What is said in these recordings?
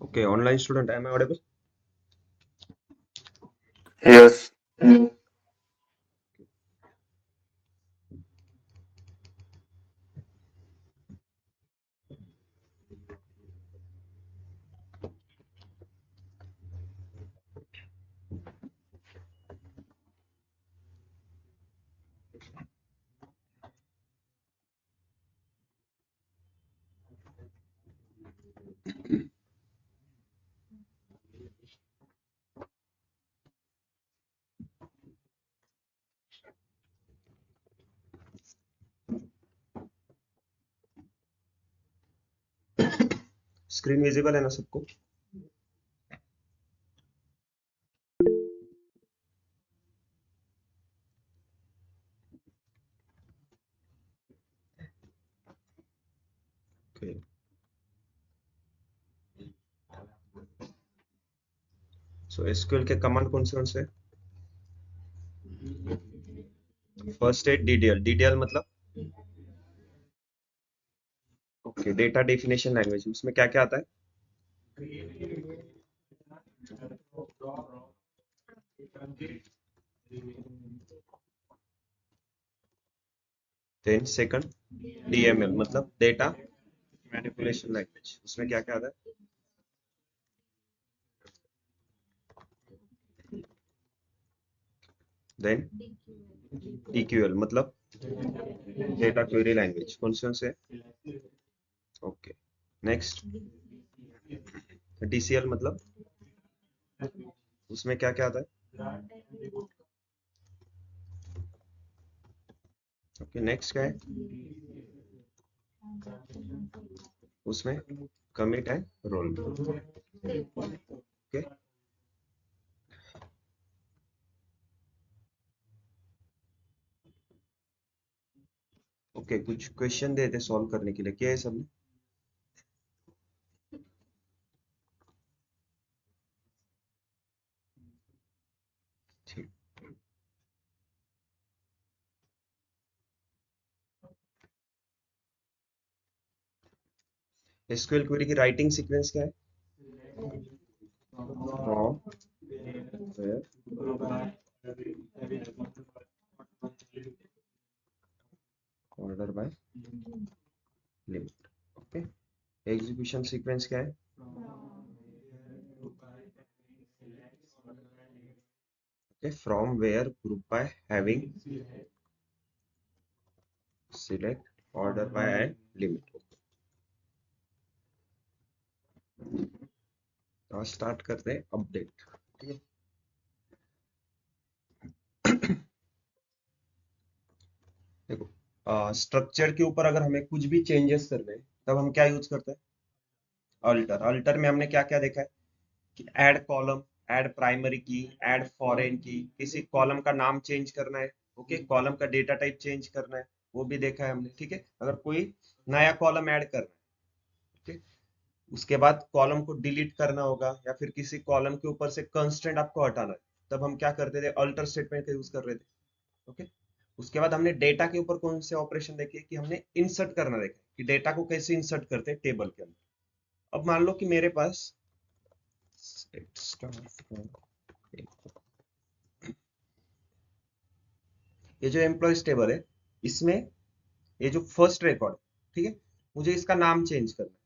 Okay, online student, am I audible? Yes. Screen visible है ना सबको? Okay. So SQL के कमांड कौन से हैं? फर्स्ट है DDL. DDL मतलब ओके, डेटा डेफिनेशन लैंग्वेज. उसमें क्या क्या आता है? देन सेकंड DML मतलब डेटा मैनिपुलेशन लैंग्वेज. उसमें क्या क्या आता है? देन DQL मतलब डेटा क्वेरी लैंग्वेज. कौन से? ओके. नेक्स्ट DCL मतलब उसमें क्या क्या आता है? ओके. नेक्स्ट क्या है? उसमें commit and roll. Okay. Okay, कुछ क्वेश्चन दे दे सॉल्व करने के लिए. क्या है सब में? ठीक. एसक्यूएल क्वेरी की राइटिंग सीक्वेंस क्या है? फ्रॉम एग्जीक्यूशन सीक्वेंस क्या है? Okay, from where group by having select order by and limit. तो स्टार्ट करते हैं अपडेट। ठीक है, देखो स्ट्रक्चर के ऊपर अगर हमें कुछ भी चेंजेस करने हैं तब हम क्या यूज करते हैं? अल्टर। अल्टर में हमने क्या क्या देखा है कि ऐड कॉलम, ऐड प्राइमरी की, ऐड फॉरेन की, किसी कॉलम का नाम चेंज करना है, ओके, कॉलम का डेटा टाइप चेंज करना है, वो भी देखा है हमने। ठीक है, अगर कोई नया कॉलम ऐड करना है, ठीक, उसके बाद कॉलम को डिलीट करना होगा या फिर किसी कॉलम के ऊपर से कंस्ट्रेंट आपको हटाना है, तब हम क्या करते थे? अल्टर स्टेटमेंट का यूज कर रहे थे। ओके, उसके बाद हमने डेटा के ऊपर कौन से ऑपरेशन देखे कि हमने इंसर्ट करना देखा कि डेटा को कैसे इंसर्ट करते हैं टेबल के अंदर। अब मान लो कि मेरे पास ये जो एम्प्लॉयज टेबल है, इसमें ये जो फर्स्ट रिकॉर्ड, ठीक है, मुझे इसका नाम चेंज करना है।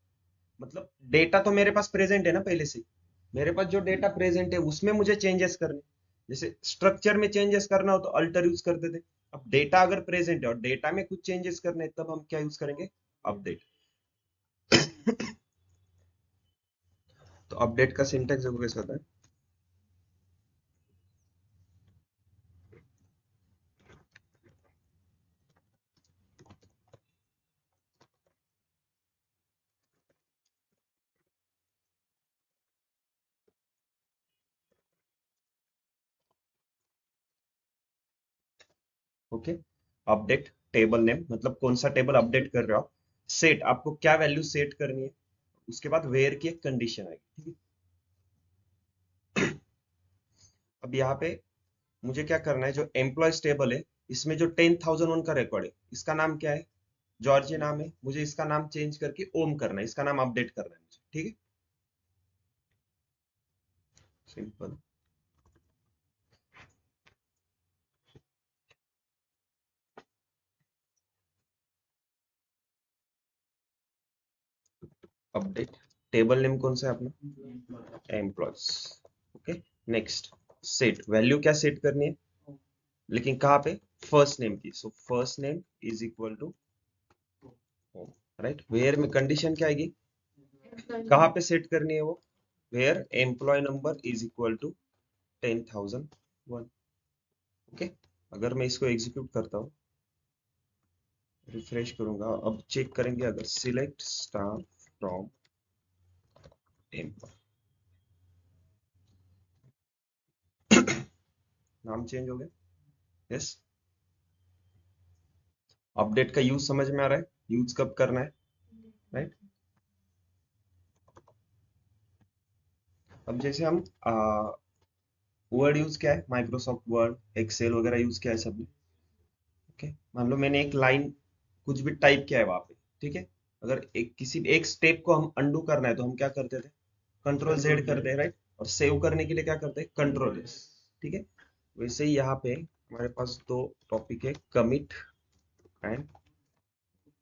मतलब डेटा तो मेरे पास प्रेजेंट है ना पहले से, मेरे पास जो डेटा प्रेजेंट है उसमें मुझे चेंजेस करने। जैसे स्ट्रक्चर में चेंजेस करना हो तो अल्टर यूज करते थे। अब डेटा अगर प्रेजेंट है और डेटा में कुछ चेंजेस करने तब हम क्या यूज करेंगे? अपडेट। तो अपडेट का सिंटेक्स देखो कैसे होता है। ओके, अपडेट टेबल नेम मतलब कौन सा टेबल अपडेट कर रहे हो आप। सेट, आपको क्या वैल्यू सेट करनी है। उसके बाद वेयर की एक कंडीशन आएगी। ठीक है, अब यहाँ पे मुझे क्या करना है, जो एम्प्लॉयज टेबल है इसमें जो 10,001 का रिकॉर्ड है, इसका नाम क्या है? जॉर्ज नाम है, मुझे इसका नाम चेंज करके ओम करना है, इसका नाम अपडेट करना है मुझे। ठीक है, सिंपल। अपडेट टेबल नेम कौन सा है अपना? Employees. Okay, next set, value क्या सेट करनी है, लेकिन कहाँ पे? फर्स्ट नेम की। So first name is equal to home, right. Where में कंडीशन क्या आएगी, कहाँ पे सेट करनी है वो? Where employee number is equal to 10,001। Okay, अगर मैं इसको एग्जीक्यूट करता हूँ, रिफ्रेश करूंगा, अब चेक करेंगे अगर सिलेक्ट स्टार फ्रॉम एम्प्लॉय, नाम चेंज हो गया। यस, अपडेट का यूज समझ में आ रहा है, यूज कब करना है, राइट। अब जैसे हम वर्ड यूज किया है, माइक्रोसॉफ्ट वर्ड, एक्सेल वगैरह यूज किया है सबने। ओके, मान लो मैंने एक लाइन कुछ भी टाइप किया है वहां पे, ठीक है, अगर एक किसी एक स्टेप को हम अंडू करना है तो हम क्या करते थे? कंट्रोल जेड करते हैं, राइट। और सेव करने के लिए क्या करते हैं? Control S. ठीक है, वैसे ही यहाँ पे हमारे पास दो टॉपिक है, कमिट एंड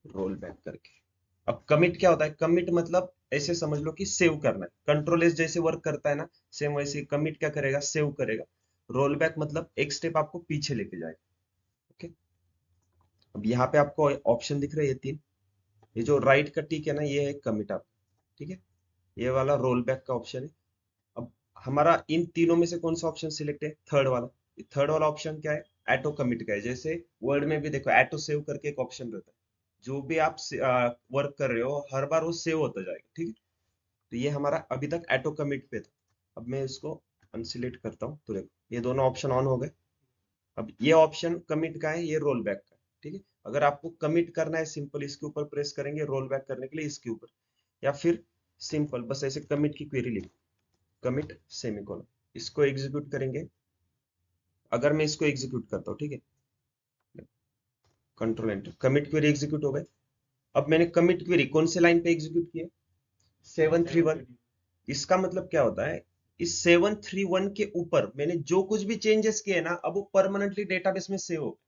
रोल बैक करके। अब कमिट क्या होता है? कमिट मतलब ऐसे समझ लो कि सेव करना है, कंट्रोल एस जैसे वर्क करता है ना, सेम वैसे कमिट क्या करेगा? सेव करेगा। रोल बैक मतलब एक स्टेप आपको पीछे लेके जाएगा। ओके, अब यहाँ पे आपको ऑप्शन दिख रहे हैं ये तीन, ये जो राइट का टिक है ना, ये है कमिट आप, ठीक है, ये वाला रोल बैक का ऑप्शन है। अब हमारा इन तीनों में से कौन सा ऑप्शन सिलेक्ट है? थर्ड वाला। थर्ड वाला ऑप्शन क्या है? ऑटो कमिट का है। जैसे वर्ड में भी देखो ऑटो सेव करके एक ऑप्शन रहता है, जो भी आप वर्क कर रहे हो हर बार वो सेव होता जाएगा। ठीक है, तो ये हमारा अभी तक ऑटो कमिट पे था। अब मैं इसको अनसिलेक्ट करता हूँ तो देखो ये दोनों ऑप्शन ऑन हो गए। अब ये ऑप्शन कमिट का है, ये रोल बैक का है। ठीक है, अगर आपको कमिट करना है सिंपल इसके ऊपर प्रेस करेंगे, रोल बैक करने के लिए इसके ऊपर, या फिर सिंपल बस ऐसे कमिट की क्वेरी लिखो, कमिट सेमीकोलन, इसको एग्जीक्यूट करेंगे। अगर मैं इसको एग्जीक्यूट करता हूँ, ठीक है, control enter, commit query execute हो गए। अब मैंने कमिट क्वेरी कौन से लाइन पे एग्जीक्यूट किया? 731। इसका मतलब क्या होता है, इस 731 के ऊपर मैंने जो कुछ भी चेंजेस किए ना, अब वो परमानेंटली डेटाबेस में सेव हो।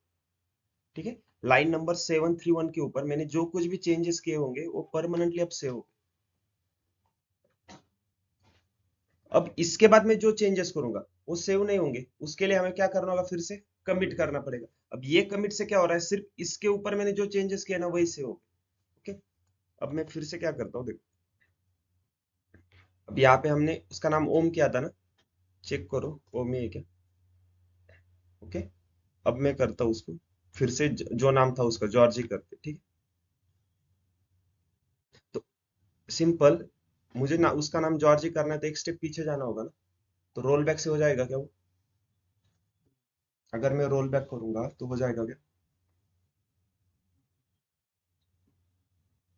ठीक है, लाइन नंबर 731 के ऊपर मैंने जो कुछ भी चेंजेस किए होंगे वो परमानेंटली अब सेव हो। अब इसके बाद में जो चेंजेस करूंगा वो सेव नहीं होंगे, उसके लिए हमें क्या करना होगा, फिर से कमिट करना पड़ेगा। अब ये कमिट से क्या हो रहा है, सिर्फ इसके ऊपर मैंने जो चेंजेस किए ना वही सेव हो गए। ओके, अब मैं फिर से क्या करता हूँ, देखो अब यहाँ पे हमने उसका नाम ओम किया था ना, चेक करो ओम ही है क्या। ओके, अब मैं करता हूँ उसको फिर से जो नाम था उसका जॉर्जी करते, ठीक है। तो सिंपल, मुझे ना उसका नाम जॉर्जी करना है तो एक स्टेप पीछे जाना होगा ना, तो रोल बैक से हो जाएगा क्या वो? अगर मैं रोल बैक करूंगा तो हो जाएगा क्या?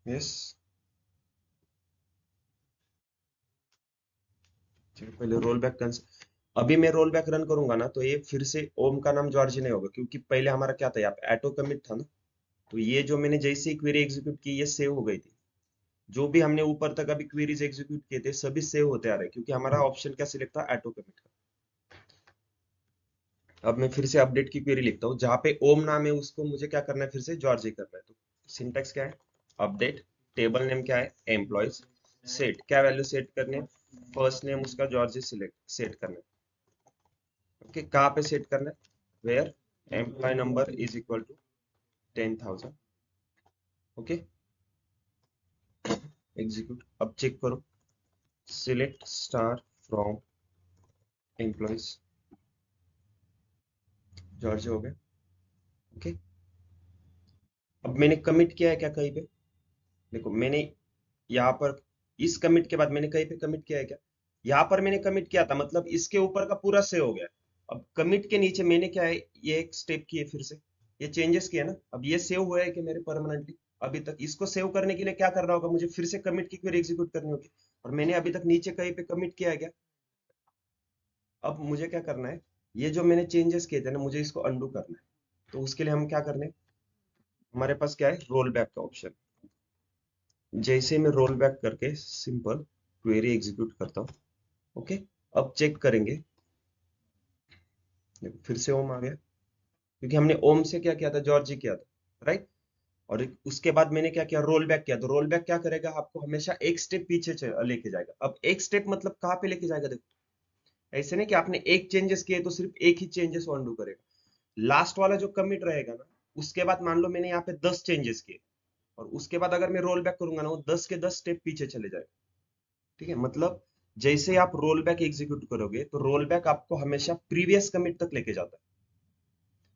यस, चलो पहले रोल बैक कैंसिल। अभी मैं रोल बैक रन करूंगा ना तो ये फिर से ओम का नाम जॉर्ज नहीं होगा, क्योंकि पहले हमारा क्या था, यहाँ पे एटो कमिट था ना। तो ये जो मैंने जैसे ही क्वेरी एग्जीक्यूट की ये सेव हो गई थी। जो भी हमने ऊपर तक अभी क्वेरीज एग्जीक्यूट किए थे सभी सेव होते आ रहे हैं, क्योंकि हमारा ऑप्शन क्या सिलेक्ट था, एटो कमिट का। अब मैं फिर से अपडेट की क्वेरी लिखता हूँ, जहाँ पे ओम नाम है उसको मुझे क्या करना है, फिर से जॉर्ज ही करना है। तो सिंटेक्स क्या है, अपडेट, टेबल नेम क्या है, एम्प्लॉयज, सेट क्या वैल्यू सेट करनी है, फर्स्ट नेम उसका जॉर्ज सिलेक्ट सेट करना है। ओके, कहाँ पे सेट करना है, where employee number is equal to 10,000। Okay, execute, अब चेक करो, select star from employees, George हो गया। ओके, अब मैंने कमिट किया है क्या कहीं पे, देखो मैंने यहाँ पर इस कमिट के बाद मैंने कहीं पे कमिट किया है क्या, यहाँ पर मैंने कमिट किया था, मतलब इसके ऊपर का पूरा सेव हो गया। अब कमिट के नीचे मैंने क्या है, ये एक स्टेप किए फिर से, ये चेंजेस किया ना, अब ये सेव हुआ है कि मेरे परमानेंटली। अभी तक इसको सेव करने के लिए क्या करना होगा, मुझे फिर से कमिट की क्वेरी एग्जीक्यूट करनी होगी। और मैंने अभी तक नीचे कहीं पे कमिट किया है क्या? अब मुझे क्या करना है, ये जो मैंने चेंजेस किए थे ना मुझे इसको अंडू करना है। तो उसके लिए हम क्या करने, हमारे पास क्या है, रोल बैक का ऑप्शन। जैसे मैं रोल बैक करके सिंपल क्वेरी एग्जीक्यूट करता हूँ। ओके, अब चेक करेंगे, देखो फिर से ओम आ गया, क्योंकि हमने ओम से क्या किया था, जॉर्जी किया था, राइट। और उसके बाद मैंने क्या किया, रोल बैक किया। तो रोल बैक क्या करेगा, आपको हमेशा एक स्टेप पीछे लेके जाएगा। अब एक स्टेप मतलब कहाँ पे लेके जाएगा, देखो ऐसे नहीं कि आपने एक चेंजेस किए तो सिर्फ एक ही चेंजेस वो अंडू करेगा। लास्ट वाला जो कमिट रहेगा ना, उसके बाद मान लो मैंने यहाँ पे 10 चेंजेस किए, और उसके बाद अगर मैं रोल बैक करूंगा ना वो 10 के 10 स्टेप पीछे चले जाएगा। ठीक है, मतलब जैसे आप रोल बैक एग्जीक्यूट करोगे तो रोल बैक आपको हमेशा प्रीवियस कमिट तक लेके जाता है।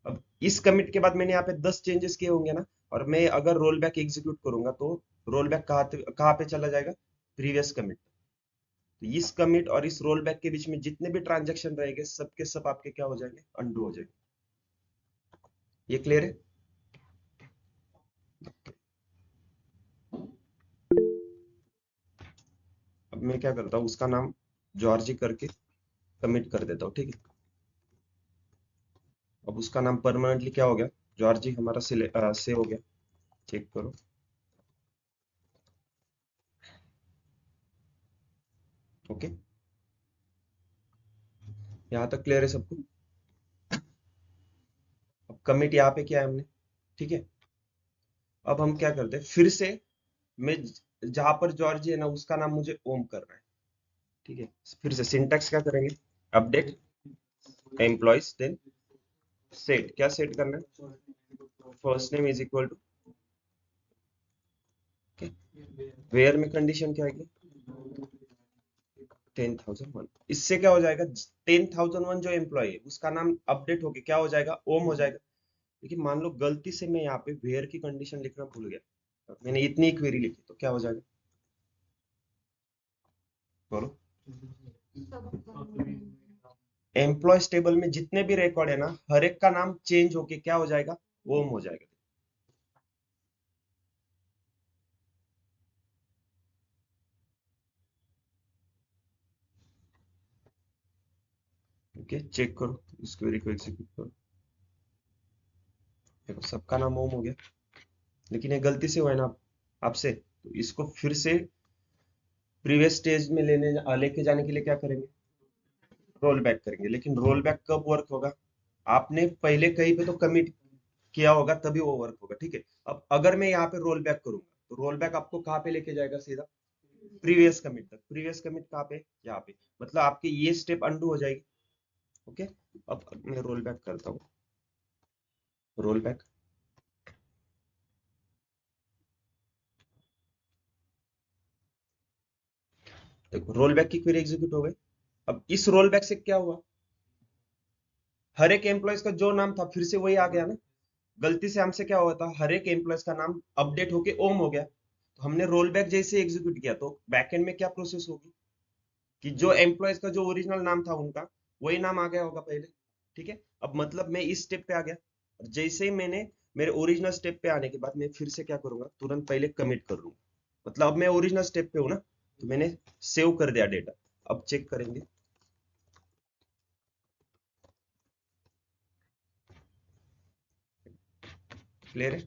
अब इस कमिट के बाद मैंने यहाँ पे 10 चेंजेस किए होंगे ना, और मैं अगर रोल बैक एग्जीक्यूट करूंगा तो रोल बैक कहाँ पे चला जाएगा, प्रीवियस कमिट। तो इस कमिट और इस रोल बैक के बीच में जितने भी ट्रांजेक्शन रहेंगे सब के सब आपके क्या हो जाएंगे, अंडू हो जाएंगे। ये क्लियर है? अब मैं क्या करता हूँ, उसका नाम जॉर्जी करके कमिट कर देता हूँ, ठीक है। अब उसका नाम परमानेंटली क्या हो गया, जॉर्जी हमारा सेव हो गया। चेक करो, ओके, यहाँ तक क्लियर है सबको? अब कमिट यहाँ पे किया है हमने, ठीक है। अब हम क्या करते हैं, फिर से मैं जहां पर जॉर्जी है ना उसका नाम मुझे ओम करना है, ठीक है। फिर से सिंटैक्स क्या करेंगे, अपडेट एम्प्लॉयज, देन सेट क्या सेट करना है, first name is equal to, where में कंडीशन क्या है, 10,001। इससे क्या हो जाएगा, 10,001 जो एम्प्लॉय है उसका नाम अपडेट होके क्या हो जाएगा, ओम हो जाएगा। लेकिन मान लो गलती से मैं यहाँ पे वेयर की कंडीशन लिखना भूल गया, मैंने इतनी क्वेरी लिखी तो क्या हो जाएगा, बोलो। एम्प्लॉयज टेबल में जितने भी रिकॉर्ड है ना हर एक का नाम चेंज होके क्या हो जाएगा, ओम हो जाएगा। ओके, चेक करो इस क्वेरी को एग्जीक्यूट करो, देखो सबका नाम ओम हो गया। लेकिन ये गलती से हुआ है ना आपसे, तो इसको फिर से प्रीवियस स्टेज में लेके जाने के लिए क्या करेंगे, रोल बैक करेंगे। लेकिन रोल बैक कब वर्क होगा, आपने पहले कहीं पे तो कमिट किया होगा तभी वो वर्क होगा, ठीक है। अब अगर मैं यहाँ पे रोल बैक करूंगा तो रोल बैक आपको कहाँ पे लेके जाएगा सीधा, प्रीवियस कमिट तक। प्रीवियस कमिट कहाँ पे? यहाँ पे। मतलब आपकी ये स्टेप अंडू हो जाएगी। ओके। अब मैं रोल बैक करता हूँ। Roll back. देखो रोल बैक की क्वेरी एग्जीक्यूट हो गई। अब इस रोल बैक से क्या हुआ? हर एक एम्प्लॉयज का जो नाम था फिर से वही आ गया ना। गलती से हमसे क्या हुआ था, हर एक एम्प्लॉयज का नाम अपडेट होके ओम हो गया। तो हमने रोल बैक जैसे एग्जीक्यूट किया तो बैकएंड में क्या प्रोसेस होगी कि जो एम्प्लॉयज का जो ओरिजिनल नाम था उनका वही नाम आ गया होगा पहले। ठीक है। अब मतलब मैं इस स्टेप पे आ गया और जैसे ही मैंने मेरे ओरिजिनल स्टेप पे आने के बाद मैं फिर से क्या करूंगा, तुरंत पहले कमिट कर लूंगा। मतलब अब मैं ओरिजिनल स्टेप पे हूं ना, तो मैंने सेव कर दिया डेटा। अब चेक करेंगे। क्लियर है?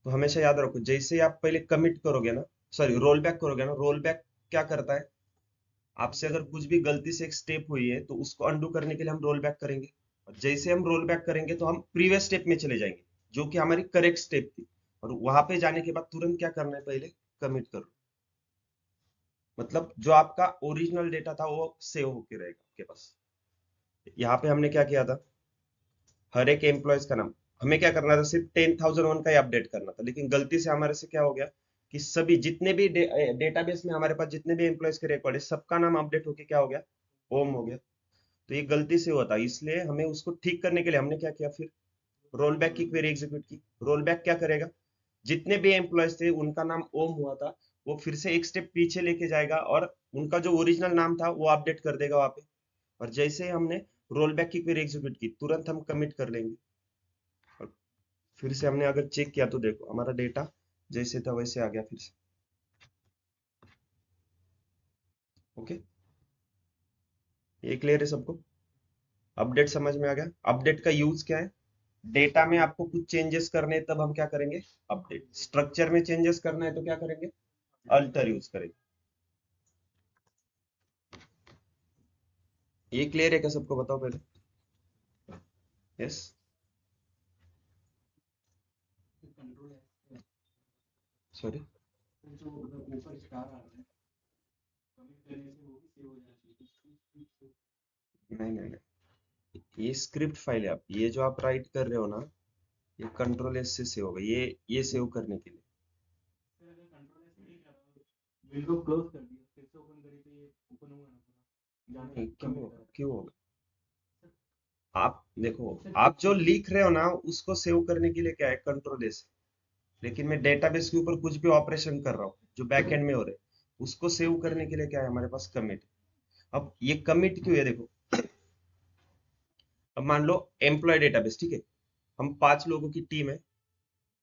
तो हमेशा याद रखो, जैसे ही आप पहले कमिट करोगे ना, सॉरी रोल बैक करोगे ना, रोल बैक क्या करता है, आपसे अगर कुछ भी गलती से एक स्टेप हुई है तो उसको अंडू करने के लिए हम रोल बैक करेंगे। और जैसे हम रोल बैक करेंगे तो हम प्रीवियस स्टेप में चले जाएंगे, जो कि हमारी करेक्ट स्टेप थी। और वहां पे जाने के बाद तुरंत क्या करना है, पहले कमिट करो। मतलब जो आपका ओरिजिनल डेटा था वो सेव होके रहेगा आपके पास। यहाँ पे हमने क्या किया था, हर एक एम्प्लॉयज का नाम, हमें क्या करना था, सिर्फ 10,001 का ही अपडेट करना था। लेकिन गलती से हमारे से क्या हो गया कि सभी जितने भी डेटाबेस में हमारे पास जितने भी एम्प्लॉयज के रिकॉर्ड है सबका नाम अपडेट होके क्या हो गया, ओम हो गया। तो ये गलती से हुआ था, इसलिए हमें उसको ठीक करने के लिए हमने क्या किया, फिर रोल बैक की क्वेरी एग्जीक्यूट की। रोल बैक क्या करेगा, जितने भी एम्प्लॉयज थे उनका नाम ओम हुआ था, वो फिर से एक स्टेप पीछे लेके जाएगा और उनका जो ओरिजिनल नाम था वो अपडेट कर देगा वहां पे। और जैसे ही हमने रोल बैक की क्वेरी एग्जीक्यूट की, तुरंत हम कमिट कर लेंगे। और फिर से हमने अगर चेक किया तो देखो हमारा डेटा जैसे था वैसे आ गया फिर से। ओके। ये क्लियर है सबको? अपडेट समझ में आ गया? अपडेट का यूज क्या है, डेटा में आपको कुछ चेंजेस करने हैं तब हम क्या करेंगे, अपडेट। स्ट्रक्चर में चेंजेस करना है तो क्या करेंगे, अल्टर यूज करेंगे। ये क्लियर है क्या सबको? बताओ पहले। यस। सॉरी। नहीं नहीं नहीं, ये स्क्रिप्ट फाइल है। आप ये जो आप राइट कर रहे हो ना, ये कंट्रोल एस से सेव होगा, ये सेव करने के लिए। नहीं, क्यों होगा, क्यों होगा? आप देखो, आप जो लिख रहे हो ना उसको सेव करने के लिए क्या है, कंट्रोल एस। लेकिन मैं डेटाबेस के ऊपर कुछ भी ऑपरेशन कर रहा हूँ जो बैक एंड में हो रहे हैं, उसको सेव करने के लिए क्या है, हमारे पास कमिट। अब ये कमिट क्यों है, देखो। अब मान लो एम्प्लॉय डेटाबेस, ठीक है, हम 5 लोगों की टीम है।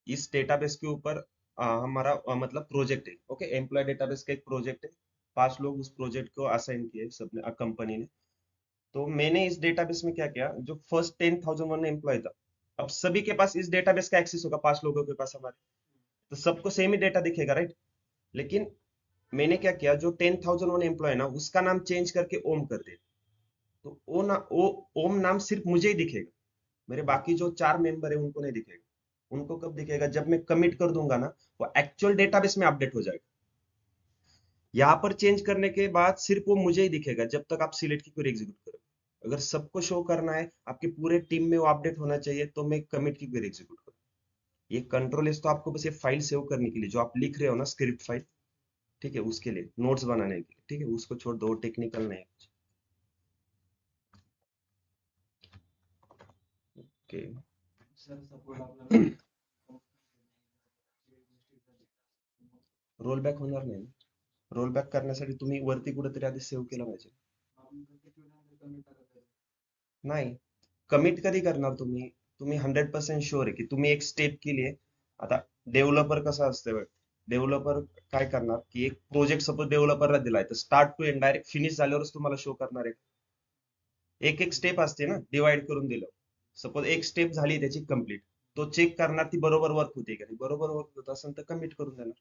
इस डेटाबेस के ऊपर हमारा मतलब प्रोजेक्ट है। ओके, एम्प्लॉय डेटाबेस का एक प्रोजेक्ट है। 5 लोग उस प्रोजेक्ट को असाइन किए सबने, कंपनी ने। तो मैंने इस डेटाबेस में क्या किया, जो फर्स्ट 10,001 एम्प्लॉय था, अब सभी के पास इस डेटाबेस का एक्सेस होगा, 5 लोगों के पास हमारे। तो सबको सेम ही डेटा दिखेगा, राइट? लेकिन मैंने क्या किया, जो 10,001 एम्प्लॉय है ना उसका नाम चेंज करके ओम कर दे। तो वो ओम नाम सिर्फ मुझे ही दिखेगा, मेरे बाकी जो 4 मेंबर है उनको नहीं दिखेगा। उनको कब दिखेगा, जब मैं कमिट कर दूंगा ना, वो एक्चुअल डेटाबेस में अपडेट हो जाएगा। यहाँ पर चेंज करने के बाद सिर्फ वो मुझे ही दिखेगा जब तक आप सिलेक्ट की क्वेरी एग्जीक्यूट करोगे। अगर सबको शो करना है, आपके पूरे टीम में वो अपडेट होना चाहिए, तो मैं कमिट की क्वेरी एग्जीक्यूट करूँ। ये कंट्रोल एस तो आपको बस ये फाइल सेव करने के लिए, जो आप लिख रहे हो ना स्क्रिप्ट फाइल, ठीक है, उसके लिए, नोट्स बनाने के लिए, ठीक है, उसको छोड़ दो, टेक्निकल नहीं है। ओके। रोल बॅक होणार नाही ना? रोल बॅक करण्यासाठी तुम्ही वरती कुठेतरी आधी सेव्ह केलं पाहिजे. नाही, कमिट कधी करणार तुम्ही? तुम्ही 100% शुअर आहे की तुम्ही एक स्टेप केली आहे. आता डेव्हलपर कसं असतं बघ, डेव्हलपर काय करणार की एक प्रोजेक्ट सपोज डेव्हलपरला दिलाय तर start to end direct finish झाल्यावरच तुम्हाला शो करणार आहे. एक एक स्टेप असते ना, डिवाइड करून दिलं. सपोज एक स्टेप झाली त्याची कंप्लीट, तो चेक करणार ती बरोबर वर्क होते का नाही. बरोबर वर्क होत असेल तर कमिट करून देणार.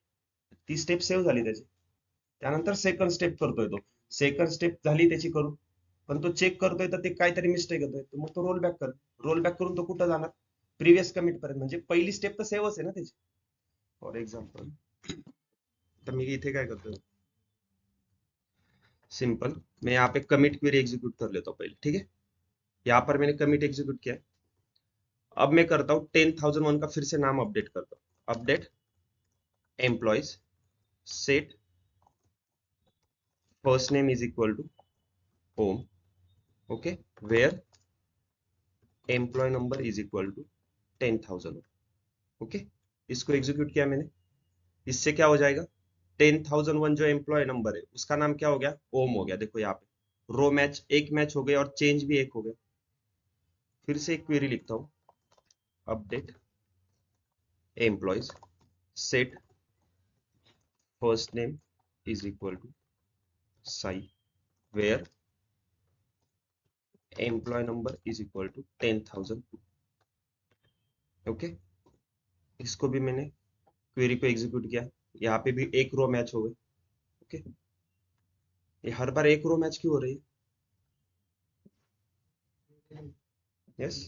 ती स्टेप सेव्ह झाली त्याची. त्यानंतर सेकंड स्टेप करतोय तो, सेकंड स्टेप झाली त्याची करून, पण तो चेक करतोय तर ते काहीतरी मिस्टेक होतोय, तर मग तो रोल बॅक कर. रोल बॅक करून तो कुठं जाणार, प्रिव्हियस कमिट पर्यंत. म्हणजे पहिली स्टेप तर सेव्हच आहे ना त्याची. फॉर एग्जाम्पल तर मी इथे काय करतोय, सिंपल मैं यहाँ पे कमिट क्वेरी एग्जीक्यूट कर लेता हूँ पहले, ठीक है। यहाँ पर मैंने कमिट एग्जीक्यूट किया है। अब मैं करता हूँ 10,001 का फिर से नाम अपडेट करता हूँ, update employees set first name is equal to home, okay, where employee number is equal to 10,000, okay. इसको एग्जीक्यूट किया मैंने, इससे क्या हो जाएगा, 10,001 जो एम्प्लॉय नंबर है उसका नाम क्या हो गया, ओम हो गया। देखो यहाँ पे रो मैच एक मैच हो गया और चेंज भी एक हो गया। फिर से एक क्वेरी लिखता हूँ, update employees set first name is equal to Sai, where employee number is equal to 10,002, okay. इसको भी मैंने क्वेरी को एग्जीक्यूट किया, यहाँ पे भी एक रो मैच हो गई, ओके। ये हर बार एक रो मैच क्यों हो रही है, yes.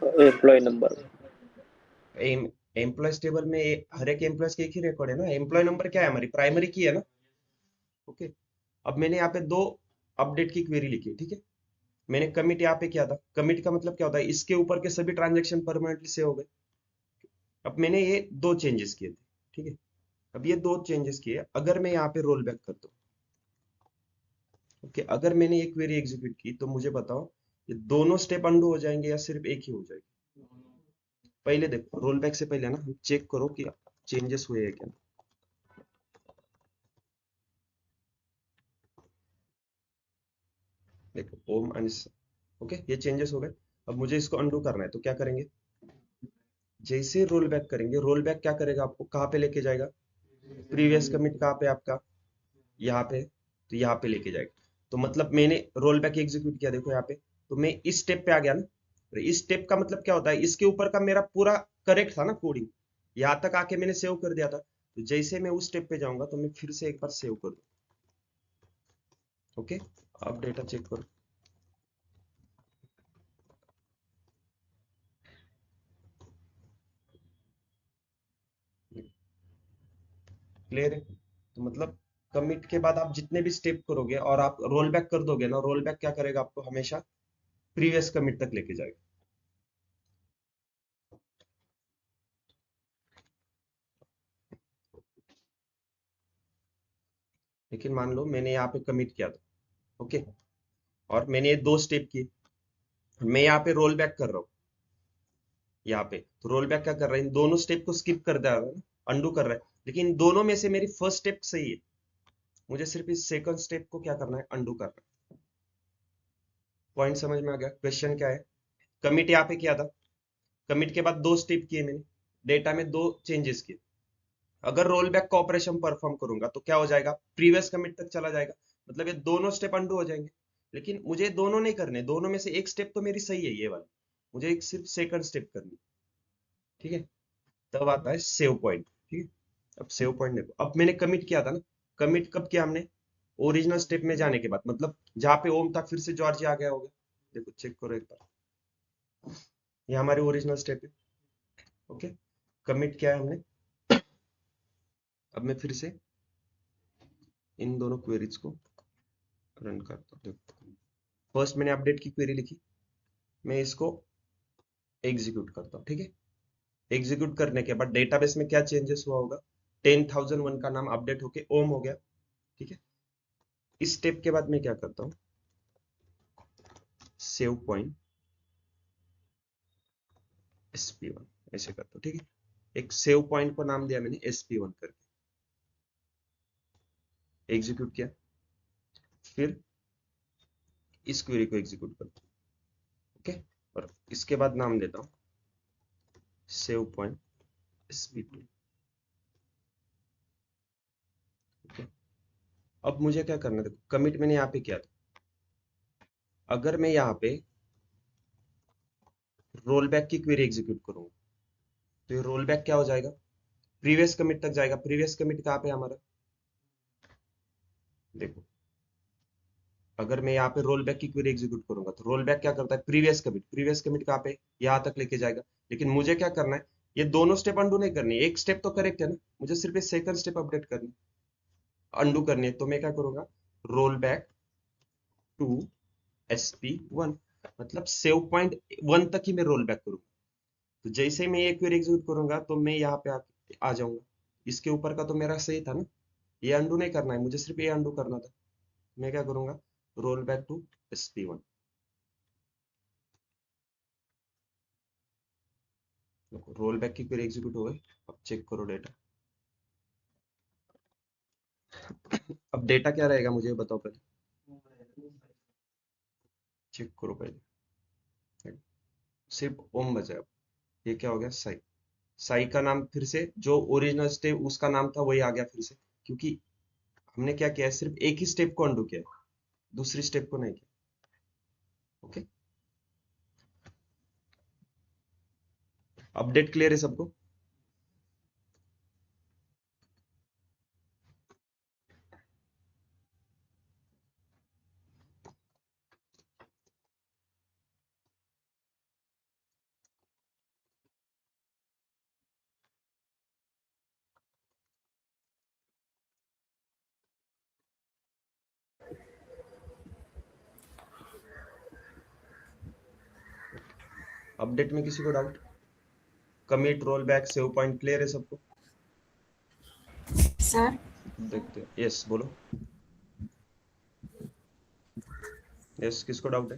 Employee number employee table में हर एक एम्प्लॉय के एक ही रिकॉर्ड है ना, एम्प्लॉय नंबर क्या है, हमारी प्राइमरी की है ना, ओके। अब मैंने यहाँ पे दो अपडेट की क्वेरी लिखी है, ठीक है। मैंने कमिट यहाँ पे किया था, कमिट का मतलब क्या होता है, इसके ऊपर के सभी ट्रांजेक्शन परमानेंटली सेव हो गए। अब मैंने ये दो चेंजेस किए थे, ठीक है। अब ये दो चेंजेस किए, अगर मैं यहाँ पे रोल बैक करता हूँ, ओके, अगर मैंने ये क्वेरी एग्जीक्यूट की तो मुझे बताओ ये दोनों स्टेप अंडू हो जाएंगे या सिर्फ एक ही हो जाएगी। पहले देखो रोल बैक से पहले ना हम चेक करो कि चेंजेस हुए हैं क्या। देखो ओम अनिस, ओके, ये चेंजेस हो गए। अब मुझे इसको अंडू करना है तो क्या करेंगे, जैसे रोल बैक करेंगे, रोल बैक क्या करेगा, आपको कहाँ पे लेके जाएगा, प्रीवियस कमिट कहाँ पे आपका, यहाँ पे, तो यहाँ पे लेके जाएगा। तो मतलब मैंने रोल बैक एग्जीक्यूट किया, देखो यहाँ पे, तो मैं इस स्टेप पे आ गया ना। और इस स्टेप का मतलब क्या होता है, इसके ऊपर का मेरा पूरा करेक्ट था ना कोडिंग, यहाँ तक आके मैंने सेव कर दिया था। तो जैसे मैं उस स्टेप पे जाऊंगा तो मैं फिर से एक बार सेव कर दूं, ओके। अब डेटा चेक करो, क्लियर है। तो मतलब कमिट के बाद आप जितने भी स्टेप करोगे और आप रोल बैक कर दोगे ना, रोल बैक क्या करेगा, आपको हमेशा प्रीवियस कमिट तक लेके जाएगा। लेकिन मान लो मैंने यहाँ पे कमिट किया था, ओके, और मैंने ये दो स्टेप किए, मैं यहाँ पे रोल बैक कर रहा हूँ, यहाँ पे तो रोल बैक क्या कर रहा है, इन दोनों स्टेप को स्किप कर दे रहा है, अंडू कर रहा है। लेकिन इन दोनों में से मेरी फर्स्ट स्टेप सही है, मुझे सिर्फ इस सेकंड स्टेप को क्या करना है, अंडू करना है। पॉइंट समझ में आ गया, क्वेश्चन क्या है। कमिट यहाँ पे किया था, कमिट के बाद दो स्टेप किए मैंने, डेटा में दो चेंजेस किए। अगर रोल बैक का ऑपरेशन परफॉर्म करूंगा तो क्या हो जाएगा, प्रीवियस कमिट तक चला जाएगा, मतलब ये दोनों स्टेप अंडू हो जाएंगे। लेकिन मुझे दोनों नहीं करने, दोनों में से एक स्टेप तो मेरी सही है ये वाली, मुझे एक सिर्फ सेकंड स्टेप करनी, ठीक है। तब आता है सेव पॉइंट, ठीक है। अब सेव पॉइंट देखो, अब मैंने कमिट किया था ना, कमिट कब किया हमने, ओरिजिनल स्टेप में जाने के बाद, मतलब जहां पे ओम था फिर से जॉर्जिया आ गया होगा। देखो चेक करो एक बार, ये हमारी ओरिजिनल स्टेप है, ओके। कमिट किया है हमने। अब मैं फिर से इन दोनों क्वेरीज को रन करता हूँ, देखो फर्स्ट मैंने अपडेट की क्वेरी लिखी, मैं इसको एग्जीक्यूट करता हूँ, ठीक है। एग्जीक्यूट करने के बाद डेटाबेस में क्या चेंजेस हुआ होगा, 10,001 का नाम अपडेट होके ओम हो गया, ठीक है। इस स्टेप के बाद मैं क्या करता हूँ, सेव पॉइंट SP1 ऐसे करता हूँ, ठीक है। एक सेव पॉइंट को नाम दिया मैंने SP1 करके, एग्जीक्यूट किया, फिर इस क्वेरी को एग्जीक्यूट करता हूँ, ओके। और इसके बाद नाम देता हूँ सेव पॉइंट SP2, ओके। अब मुझे क्या करना है, देखो कमिट मैंने यहाँ पे किया था, अगर मैं यहाँ पे रोल बैक की क्वेरी एग्जीक्यूट करूंगा तो ये रोल बैक क्या हो जाएगा, प्रीवियस कमिट तक जाएगा। प्रीवियस कमिट कहाँ पे है हमारा, देखो अगर मैं यहाँ पे रोल बैक की क्वेरी एग्जीक्यूट करूंगा तो रोल बैक क्या करता है, प्रीवियस कमिट, प्रीवियस कमिट कहाँ पे, यहाँ तक लेके जाएगा। लेकिन मुझे क्या करना है, ये दोनों स्टेप अंडू नहीं करनी, एक स्टेप तो करेक्ट है ना, मुझे सिर्फ ये सेकंड स्टेप अपडेट करनी, अंडू करनी है। तो मैं क्या करूंगा, रोल बैक टू SP1, मतलब सेव पॉइंट 1 तक ही मैं रोल बैक करूंगा। तो जैसे ही मैं ये क्वेरी एग्जीक्यूट करूंगा तो मैं यहाँ पे आ जाऊंगा। इसके ऊपर का तो मेरा सही था ना, ये अंडू नहीं करना है, मुझे सिर्फ ये अंडू करना था। मैं क्या करूंगा, roll back to SP1। Roll back की क्वेरी एग्जीक्यूट हो गई। अब चेक करो डेटा। अब डेटा क्या रहेगा मुझे बताओ पहले, चेक करो पहले। सिर्फ ओम बचा है। अब ये क्या हो गया, साई। साई का नाम फिर से जो ओरिजिनल स्टेप उसका नाम था वही आ गया फिर से, क्योंकि हमने क्या किया है, सिर्फ एक ही स्टेप को अंडू किया है, दूसरी स्टेप को नहीं किया। ओके, अपडेट क्लियर है सबको। अपडेट में किसी को doubt, commit roll back save point clear है सबको। सर देखते हैं, यस बोलो। यस, किसको डाउट है।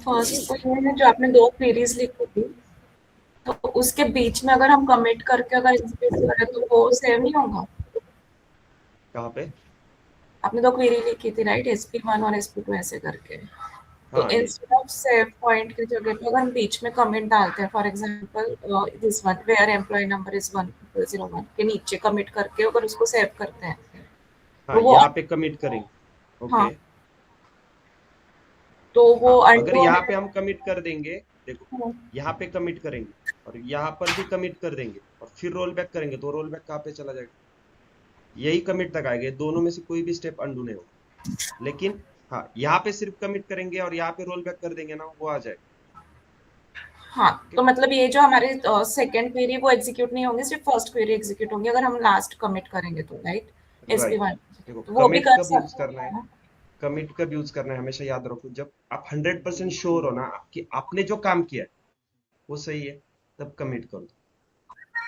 फर्स्ट तो ये है जो आपने दो क्वेरीज लिखी थी, तो उसके बीच में अगर हम कमिट करके अगर एग्जीक्यूट करें तो वो सेव नहीं होगा। कहाँ पे। आपने दो क्वेरी लिखी थी राइट, SP1 और SP2 ऐसे करके। तो हाँ ये, इंस्टेड ऑफ सेव पॉइंट की जगह पे अगर हम बीच में कमेंट डालते हैं, for example this one where employee number is 101 के नीचे कमिट करके अगर उसको सेव करते हैं हाँ तो वो यहाँ पे कमिट करेंगे। हाँ, ओके। तो वो हाँ अगर अनडू यहाँ पे हम कमिट कर देंगे, देखो हो। यहाँ पे कमिट करेंगे और यहाँ पर भी कमिट कर देंगे और फिर रोल बैक करेंगे, तो रोल बैक कहाँ पे चला जाएगा, यही कमिट तक आएगा। दोनों में से कोई भी स्टेप अंडू नहीं होगा। लेकिन हाँ, यहाँ पे सिर्फ कमिट करेंगे और यहाँ पे रोल बैक कर देंगे ना, वो आ जाएगा। हाँ, ओके, तो मतलब ये जो हमारे सेकंड क्वेरी वो एग्जीक्यूट नहीं होंगे, सिर्फ फर्स्ट क्वेरी एग्जीक्यूट होंगी अगर हम लास्ट कमिट करेंगे तो राइट। राइट। SP1 देखो तो वो भी कमिट कर कब यूज सकते करना है, हैं ना। कमिट कब यूज करना है हमेशा याद रखो, जब आप 100% श्योर हो ना कि आपने जो काम किया है वो सही है, तब कमिट कर दो।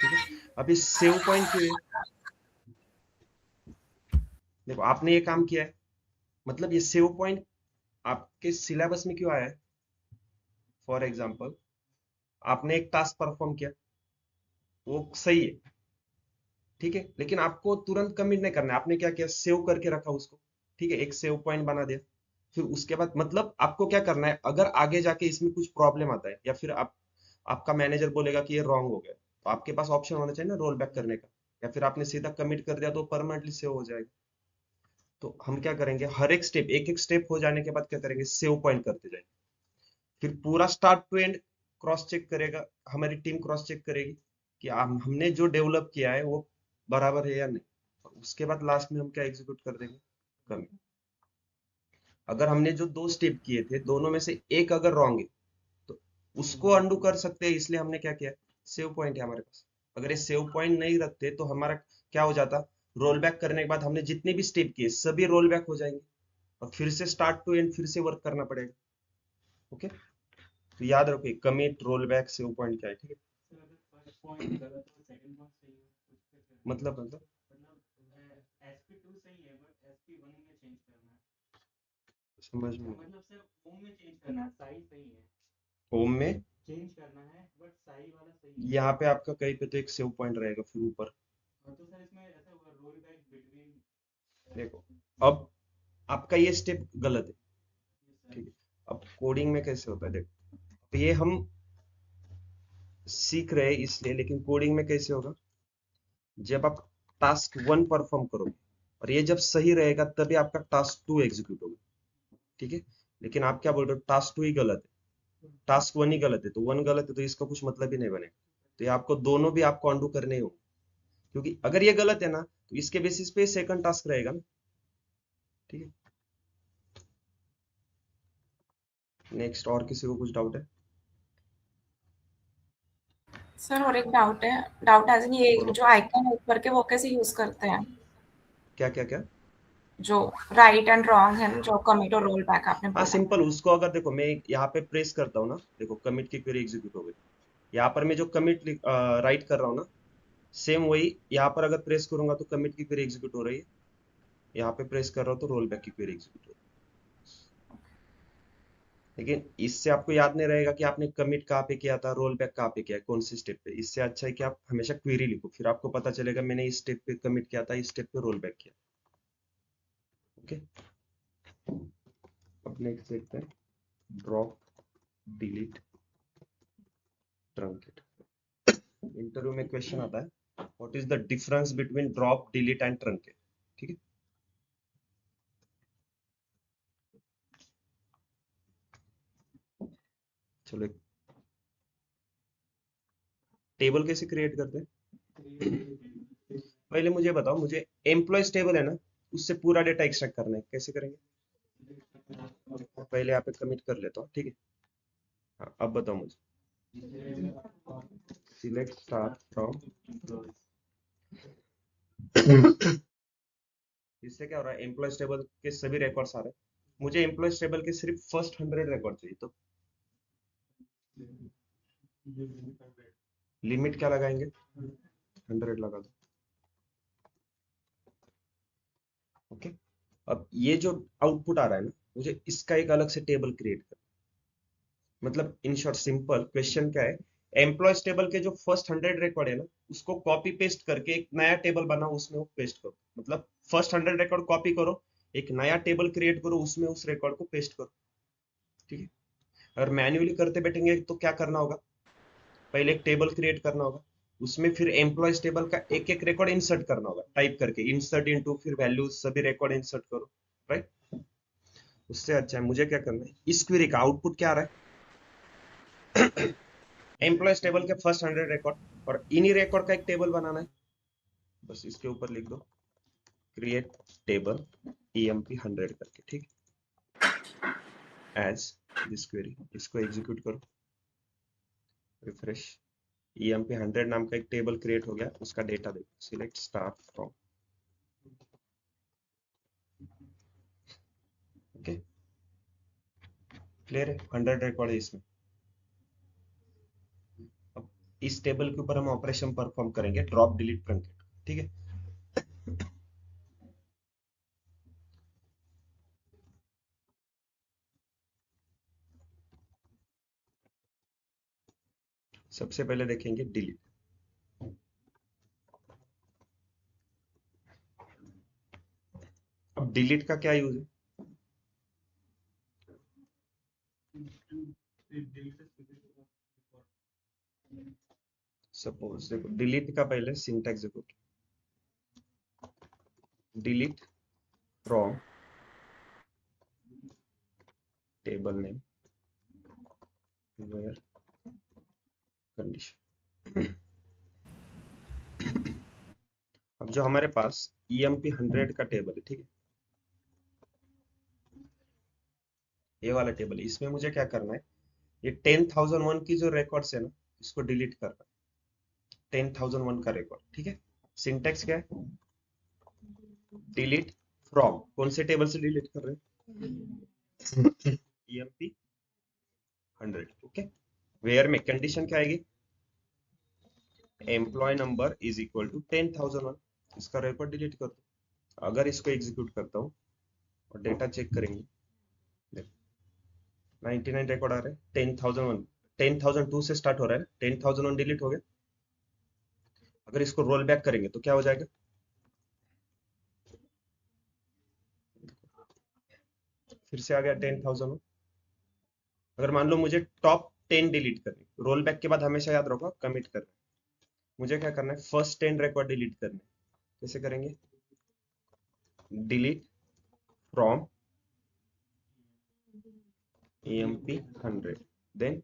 ठीक है, अभी सेव पॉइंट क्यों है, देखो आपने ये काम किया है, मतलब ये सेव पॉइंट आपके सिलेबस में क्यों आया है। फॉर एग्जाम्पल, आपने एक टास्क परफॉर्म किया, वो सही है, ठीक है, लेकिन आपको तुरंत कमिट नहीं करना है। आपने क्या किया, सेव करके रखा उसको, ठीक है, एक सेव पॉइंट बना दिया। फिर उसके बाद मतलब आपको क्या करना है, अगर आगे जाके इसमें कुछ प्रॉब्लम आता है या फिर आपका मैनेजर बोलेगा कि ये रॉन्ग हो गया, तो आपके पास ऑप्शन होना चाहिए ना रोल बैक करने का, या फिर आपने सीधा कमिट कर दिया तो परमानेंटली सेव हो जाएगा। तो हम क्या करेंगे, हर एक स्टेप, एक एक स्टेप हो जाने के बाद क्या करेंगे, सेव पॉइंट करते जाएंगे। फिर पूरा start to end cross check करेगा, हमारी टीम क्रॉस चेक करेगी कि हमने जो डेवलप किया है वो बराबर है या नहीं। और उसके बाद लास्ट में हम क्या एग्जीक्यूट कर देंगे, कमिट। अगर हमने जो दो स्टेप किए थे दोनों में से एक अगर रॉन्ग है तो उसको अंडू कर सकते हैं, इसलिए हमने क्या किया, सेव पॉइंट है हमारे पास। अगर ये सेव पॉइंट नहीं रखते तो हमारा क्या हो जाता, रोल बैक करने के बाद हमने जितने भी स्टेप किए सभी रोल बैक हो जाएंगे और फिर से स्टार्ट टू एंड फिर से वर्क करना पड़ेगा। ओके, तो याद रखो commit roll back save point क्या है, ठीक है। मतलब समझ में, होम में यहाँ पे आपका कहीं पे तो एक सेव पॉइंट रहेगा फिर ऊपर। देखो अब आपका ये स्टेप गलत है, ठीक है। अब कोडिंग में कैसे होता है, देखो तो ये हम सीख रहे हैं इसलिए, लेकिन कोडिंग में कैसे होगा, जब आप टास्क 1 परफॉर्म करोगे और ये जब सही रहेगा तभी आपका टास्क 2 एग्जीक्यूट होगा, ठीक है। लेकिन आप क्या बोल रहे हो, टास्क 2 ही गलत है, टास्क 1 ही गलत है, तो 1 गलत है तो इसका कुछ मतलब ही नहीं बनेगा। तो ये आपको दोनों भी आपको अंडू करने ही होंगे, क्योंकि अगर ये गलत है ना तो इसके बेसिस पे सेकंड टास्क रहेगा ना, ठीक है। नेक्स्ट, और किसी को कुछ डाउट है। सर और एक डाउट है, डाउट एज इन ये बोलो जो आइकन है ऊपर के वो कैसे यूज करते हैं? क्या क्या क्या। जो राइट एंड रॉन्ग है ना, जो कमिट और रोल बैक आपने हाँ बोला। सिंपल, उसको अगर देखो मैं यहाँ पे प्रेस करता हूँ ना, देखो कमिट की क्वेरी एग्जीक्यूट हो गई। यहाँ पर मैं जो कमिट राइट कर रहा हूँ ना, सेम वही यहाँ पर अगर प्रेस करूंगा तो कमिट की क्वेरी एग्जीक्यूट हो रही है, यहाँ पे प्रेस कर रहा हूँ तो रोल बैक की क्वेरी एग्जीक्यूट हो रही है। लेकिन इससे आपको याद नहीं रहेगा कि आपने कमिट कहाँ पे किया था, रोल बैक कहाँ पे किया है, कौन सी स्टेप पे। इससे अच्छा है कि आप हमेशा क्वेरी लिखो, फिर आपको पता चलेगा मैंने इस स्टेप पे कमिट किया था, इस स्टेप पे रोल बैक किया। ओके, अब नेक्स्ट देखते हैं, ड्रॉप डिलीट ट्रंकेट। इंटरव्यू में क्वेश्चन आता है, what is the difference between drop delete and truncate. ठीक है, चलो एक टेबल कैसे क्रिएट करते हैं। पहले मुझे बताओ, मुझे एम्प्लॉयज टेबल है ना, उससे पूरा डेटा एक्सट्रैक्ट करना है, कैसे करेंगे। पहले यहाँ पे कमिट कर लेता हूँ, ठीक है। हाँ अब बताओ मुझे, सिलेक्ट स्टार फ्रॉम। इससे क्या हो रहा है, एम्प्लॉयज टेबल के सभी रिकॉर्ड्स आ रहे हैं। मुझे एम्प्लॉयज टेबल के सिर्फ फर्स्ट 100 रिकॉर्ड चाहिए, तो लिमिट क्या लगाएंगे, 100 लगा दो। ओके, अब ये जो आउटपुट आ रहा है ना, मुझे इसका एक अलग से टेबल क्रिएट कर, मतलब इन शॉर्ट सिंपल क्वेश्चन क्या है, एम्प्लॉयज टेबल के जो फर्स्ट 100 रिकॉर्ड है ना, उसको कॉपी पेस्ट करके एक नया टेबल बनाओ, उसमें वो पेस्ट करो। मतलब फर्स्ट 100 रिकॉर्ड कॉपी करो, एक नया टेबल क्रिएट करो, उसमें उस रिकॉर्ड को पेस्ट करो। ठीक है, अगर मैन्युअली करते बैठेंगे तो क्या करना होगा, पहले एक टेबल क्रिएट करना होगा, उसमें फिर एम्प्लॉयज टेबल का एक एक रिकॉर्ड इंसर्ट करना होगा, टाइप करके इंसर्ट इनटू, फिर वैल्यूज सभी रिकॉर्ड इंसर्ट करो। राइट, उससे अच्छा है मुझे क्या करना है, इस क्वेरी का आउटपुट क्या आ रहा है, एम्प्लॉयज टेबल के फर्स्ट 100 रिकॉर्ड, और इन्हीं रिकॉर्ड का एक टेबल बनाना है। बस इसके ऊपर लिख दो क्रिएट टेबल emp 100 करके, ठीक, एज दिस क्वेरी। इसको एग्जीक्यूट करो, रिफ्रेश। emp 100 नाम का एक टेबल क्रिएट हो गया, उसका डेटा देखो, select star from. Okay, clear है, 100 रिकॉर्ड है इसमें। अब इस टेबल के ऊपर हम ऑपरेशन परफॉर्म करेंगे, ड्रॉप डिलीट ट्रंकेट। ठीक है, सबसे पहले देखेंगे डिलीट। अब डिलीट का क्या यूज है, सपोज देखो डिलीट का पहले सिंटैक्स देखो, delete from table name where condition. अब जो हमारे पास emp 100 का टेबल है, ठीक है, ये वाला टेबल है, इसमें मुझे क्या करना है, ये 10,001 की जो रिकॉर्ड्स है ना, इसको डिलीट करना है, 10,001 का रिकॉर्ड। ठीक है, सिंटैक्स क्या है, डिलीट फ्रॉम, कौन से टेबल से डिलीट कर रहे हैं, emp 100। ओके, वेयर में कंडीशन क्या आएगी, employee number is equal to 10,001, इसका रिकॉर्ड डिलीट कर दो। अगर इसको एग्जीक्यूट करता हूँ और डेटा चेक करेंगे, 99 रिकॉर्ड आ रहे हैं, 10,001, 10,002 से स्टार्ट हो रहा है, 10,001 डिलीट हो गया। अगर इसको रोल बैक करेंगे तो क्या हो जाएगा, फिर से आ गया 10,001। अगर मान लो मुझे टॉप 10 डिलीट करने, रोल बैक के बाद हमेशा याद रखो कमिट करना है, मुझे क्या करना है, फर्स्ट 10 रिकॉर्ड डिलीट करने। कैसे करेंगे, delete from emp 100, then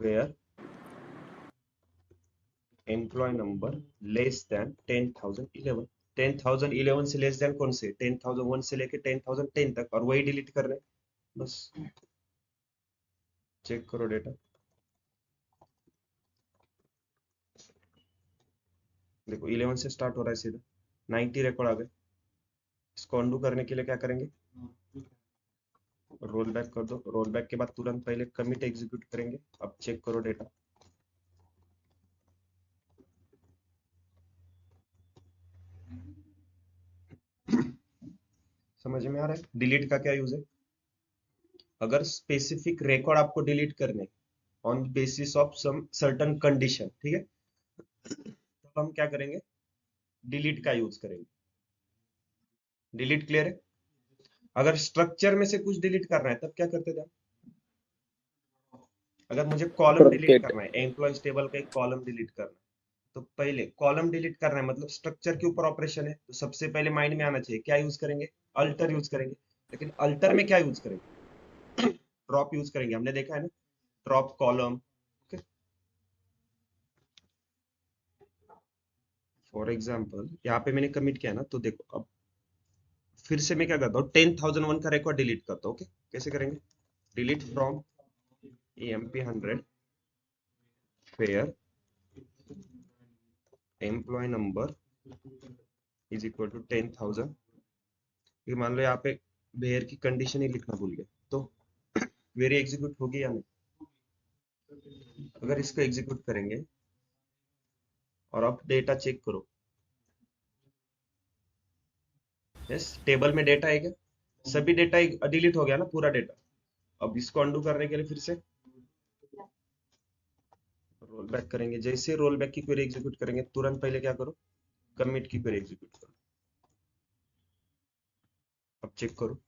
where employee number less than 10,011। 10,011 से लेस देन कौन से, 10,001 से लेके 10,010 तक, और वही डिलीट कर रहे हैं। बस चेक करो डेटा, देखो 11 से स्टार्ट हो रहा है सीधा 90 रिकॉर्ड आ गए। इसको अंडू करने के लिए क्या करेंगे, रोल बैक कर दो। रोल बैक के बाद तुरंत पहले कमिट एग्जीक्यूट करेंगे। अब चेक करो डेटा। समझ में आ रहा है डिलीट का क्या यूज है? अगर स्पेसिफिक रिकॉर्ड आपको डिलीट करने on basis of some certain condition, ठीक है, तो हम क्या करेंगे, डिलीट का यूज करेंगे। डिलीट क्लियर है? अगर स्ट्रक्चर में से कुछ डिलीट करना है तब क्या करते थे? अगर मुझे कॉलम डिलीट truncate, करना है, एम्प्लॉयज टेबल का एक कॉलम डिलीट करना है, तो पहले कॉलम डिलीट करना है मतलब स्ट्रक्चर के ऊपर ऑपरेशन है, तो सबसे पहले माइंड में आना चाहिए क्या यूज करेंगे, अल्टर यूज करेंगे। लेकिन अल्टर में क्या यूज करेंगे, ड्रॉप यूज करेंगे। हमने देखा है ना, ड्रॉप कॉलम। फॉर एग्जाम्पल यहाँ पे मैंने कमिट किया ना, तो देखो अब फिर से मैं क्या करता हूँ, 10,001 का रिकॉर्ड डिलीट करता हूँ। ओके, कैसे करेंगे, delete from EMP100 fair employee number is equal to 10,000। ये मान लो यहाँ पे वेयर की कंडीशन ही लिखना भूल गए, तो वेरी एग्जीक्यूट होगी या नहीं? अगर इसको एग्जीक्यूट करेंगे और आप डेटा चेक करो, यस टेबल में डेटा है क्या, सभी डेटा डिलीट हो गया ना पूरा डेटा। अब इसको अंडू करने के लिए फिर से रोल बैक करेंगे। जैसे रोल बैक की क्वेरी एग्जीक्यूट करेंगे तुरंत पहले क्या करो, कमिट की क्वेरी एग्जीक्यूट करो। अब चेक करो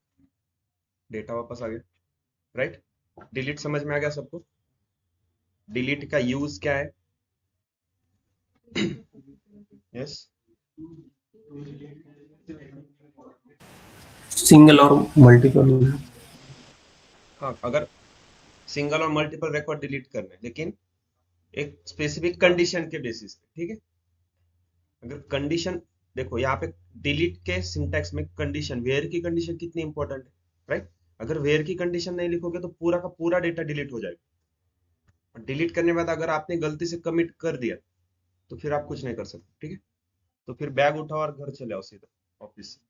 डेटा वापस आ गया, राइट। डिलीट समझ में आ गया सबको? डिलीट का यूज क्या है? यस, सिंगल और मल्टीपल। हाँ, अगर सिंगल और मल्टीपल रिकॉर्ड डिलीट करना है लेकिन एक स्पेसिफिक कंडीशन के बेसिस पे, ठीक है। अगर कंडीशन, देखो यहाँ पे डिलीट के सिंटैक्स में कंडीशन, वेयर की कंडीशन कितनी इंपॉर्टेंट है, राइट। अगर वेयर की कंडीशन नहीं लिखोगे तो पूरा का पूरा डेटा डिलीट हो जाएगा। और डिलीट करने के बाद अगर आपने गलती से कमिट कर दिया तो फिर आप कुछ नहीं कर सकते, ठीक है। तो फिर बैग उठाओ और घर चले आओ सीधा ऑफिस से,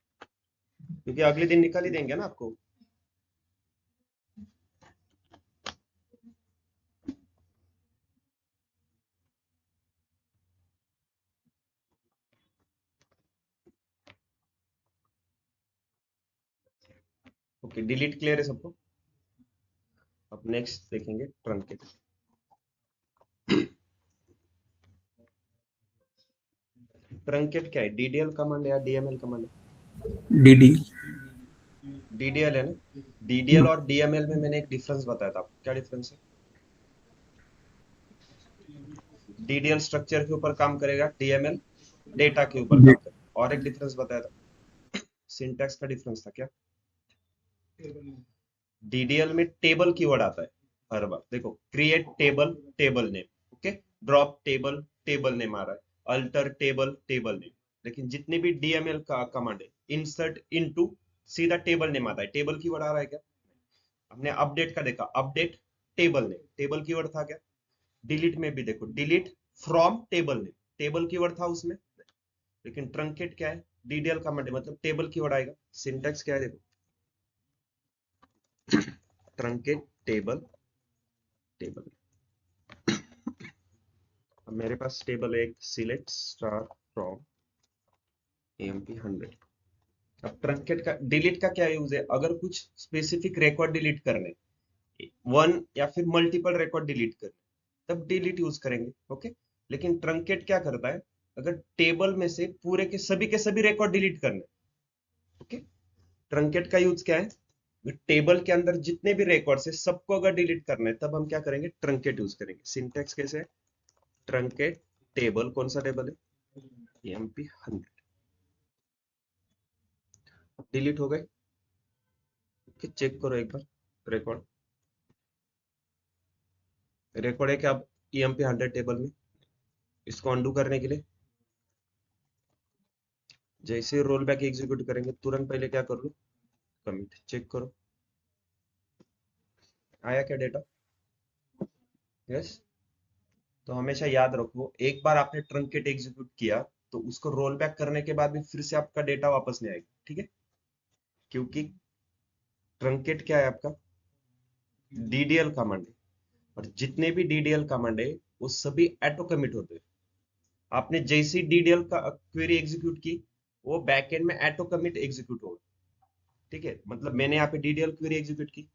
क्योंकि अगले दिन निकाल ही देंगे ना आपको। ओके, डिलीट क्लियर है सबको? अब नेक्स्ट देखेंगे ट्रंकेट। ट्रंकेट क्या है, DDL कमांड या DML कमांड है? डीडी। DDL है ना। DDL और DML में मैंने एक डिफरेंस बताया था आपको, क्या डिफरेंस है? DDL स्ट्रक्चर के ऊपर काम करेगा, DML डेटा के ऊपर काम करेगा। और एक डिफरेंस बताया था, सिंटैक्स का डिफरेंस था क्या? DDL में टेबल कीवर्ड आता है हर बार। देखो create table, table name, okay, drop table, table name आ रहा है, अल्टर टेबल, टेबल नेम। लेकिन जितने भी DML का कमांड है, इंसर्ट इनटू, सीधा टेबल नेम आता है। टेबल कीवर्ड आ रहा है क्या? हमने अपडेट का देखा, update table name, table keyword था क्या? डिलीट में भी देखो, delete from table name, table keyword था उसमें। लेकिन ट्रंकेट क्या है, DDL कमांड है मतलब टेबल कीवर्ड आएगा। सिंटैक्स क्या है देखो, ट्रंकेट टेबल, टेबल। अब मेरे पास टेबल है एक, सिलेक्ट स्टार फ्रॉम EMP100। अब ट्रंकेट का, डिलीट का क्या यूज है, अगर कुछ स्पेसिफिक रिकॉर्ड डिलीट करने, वन या फिर मल्टीपल रिकॉर्ड डिलीट करने, तब डिलीट यूज करेंगे, ओके। लेकिन ट्रंकेट क्या करता है, अगर टेबल में से पूरे के सभी रिकॉर्ड डिलीट करने, ओके, ट्रंकेट का यूज क्या है, टेबल के अंदर जितने भी रिकॉर्ड्स है सबको अगर डिलीट करना है तब हम क्या करेंगे, ट्रंकेट यूज करेंगे। सिंटैक्स कैसे है, ट्रंकेट टेबल, कौन सा टेबल है, EMP100। डिलीट हो गए, चेक करो एक बार रिकॉर्ड, रिकॉर्ड है क्या अब EMP100 टेबल में? इसको अंडू करने के लिए जैसे रोल बैक एग्जीक्यूट करेंगे तुरंत पहले क्या कर लो, कमिट चेक करो, आया क्या डेटा? यस। तो हमेशा याद रखो, एक बार आपने ट्रंकेट एग्जीक्यूट किया तो उसको रोल बैक करने के बाद भी फिर से आपका डेटा वापस नहीं आएगा, ठीक है, क्योंकि ट्रंकेट क्या है आपका, डीडीएल कमांड है, और जितने भी डीडीएल कमांड है वो सभी ऑटो कमिट होते हैं। आपने जैसी डीडीएल का क्वेरी एग्जीक्यूट की, वो बैकएंड में ऑटो कमिट एग्जीक्यूट होगा, ठीक है। मतलब मैंने यहाँ पे डीडीएल क्वेरी एग्जीक्यूट की,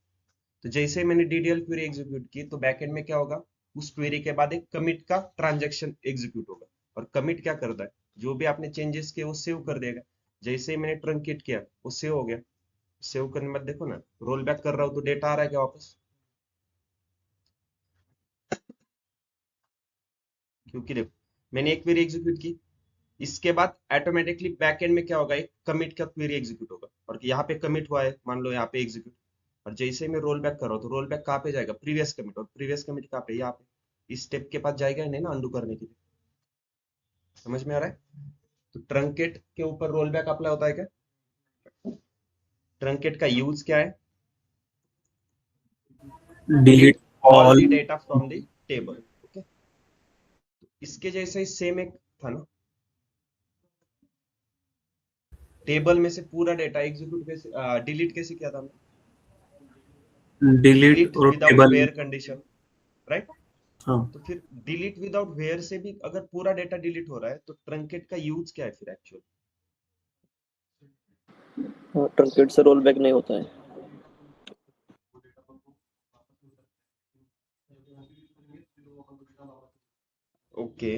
तो जैसे ही मैंने डीडीएल क्वेरी एग्जीक्यूट की तो बैकएंड में क्या होगा, उस क्वेरी के बाद एक कमिट का ट्रांजैक्शन एग्जीक्यूट होगा, और कमिट क्या करता है, जो भी आपने चेंजेस किए वो सेव कर देगा। जैसे ही मैंने ट्रंकेट किया वो सेव हो गया, सेव करने के बाद देखो ना, रोल बैक कर रहा हूँ तो डेटा आ रहा है क्या वापस, क्योंकि देखो मैंने एक क्वेरी एग्जीक्यूट की, इसके बाद ऑटोमेटिकली बैकएंड में क्या होगा, एक कमिट का क्वेरी एग्जीक्यूट होगा, और यहाँ पे कमिट हुआ है, मान लो यहाँ पे एग्जीक्यूट, और जैसे ही मैं रोल बैक कर रहा हूँ तो रोल बैक कहाँ पे जाएगा, प्रीवियस कमिट, और प्रीवियस कमिट कहाँ पे, यहाँ पे इस स्टेप के पास जाएगा ही नहीं ना अंडू करने के लिए। समझ में आ रहा है? तो ट्रंकेट के ऊपर रोल बैक अप्लाई होता है क्या? ट्रंकेट का यूज क्या है? Delete delete all all. The data from the table, okay. इसके जैसे ही सेम एक था ना, टेबल में से पूरा डेटा एग्जीक्यूट कैसे, डिलीट कैसे किया था हमने, डिलीट डिलीट और without table. Where condition, right. हाँ, तो फिर डिलीट विदाउट वेयर से भी अगर पूरा डेटा डिलीट हो रहा है तो ट्रंकेट का यूज क्या है फिर एक्चुअली? ट्रंकेट से रोल बैक नहीं होता है। ओके,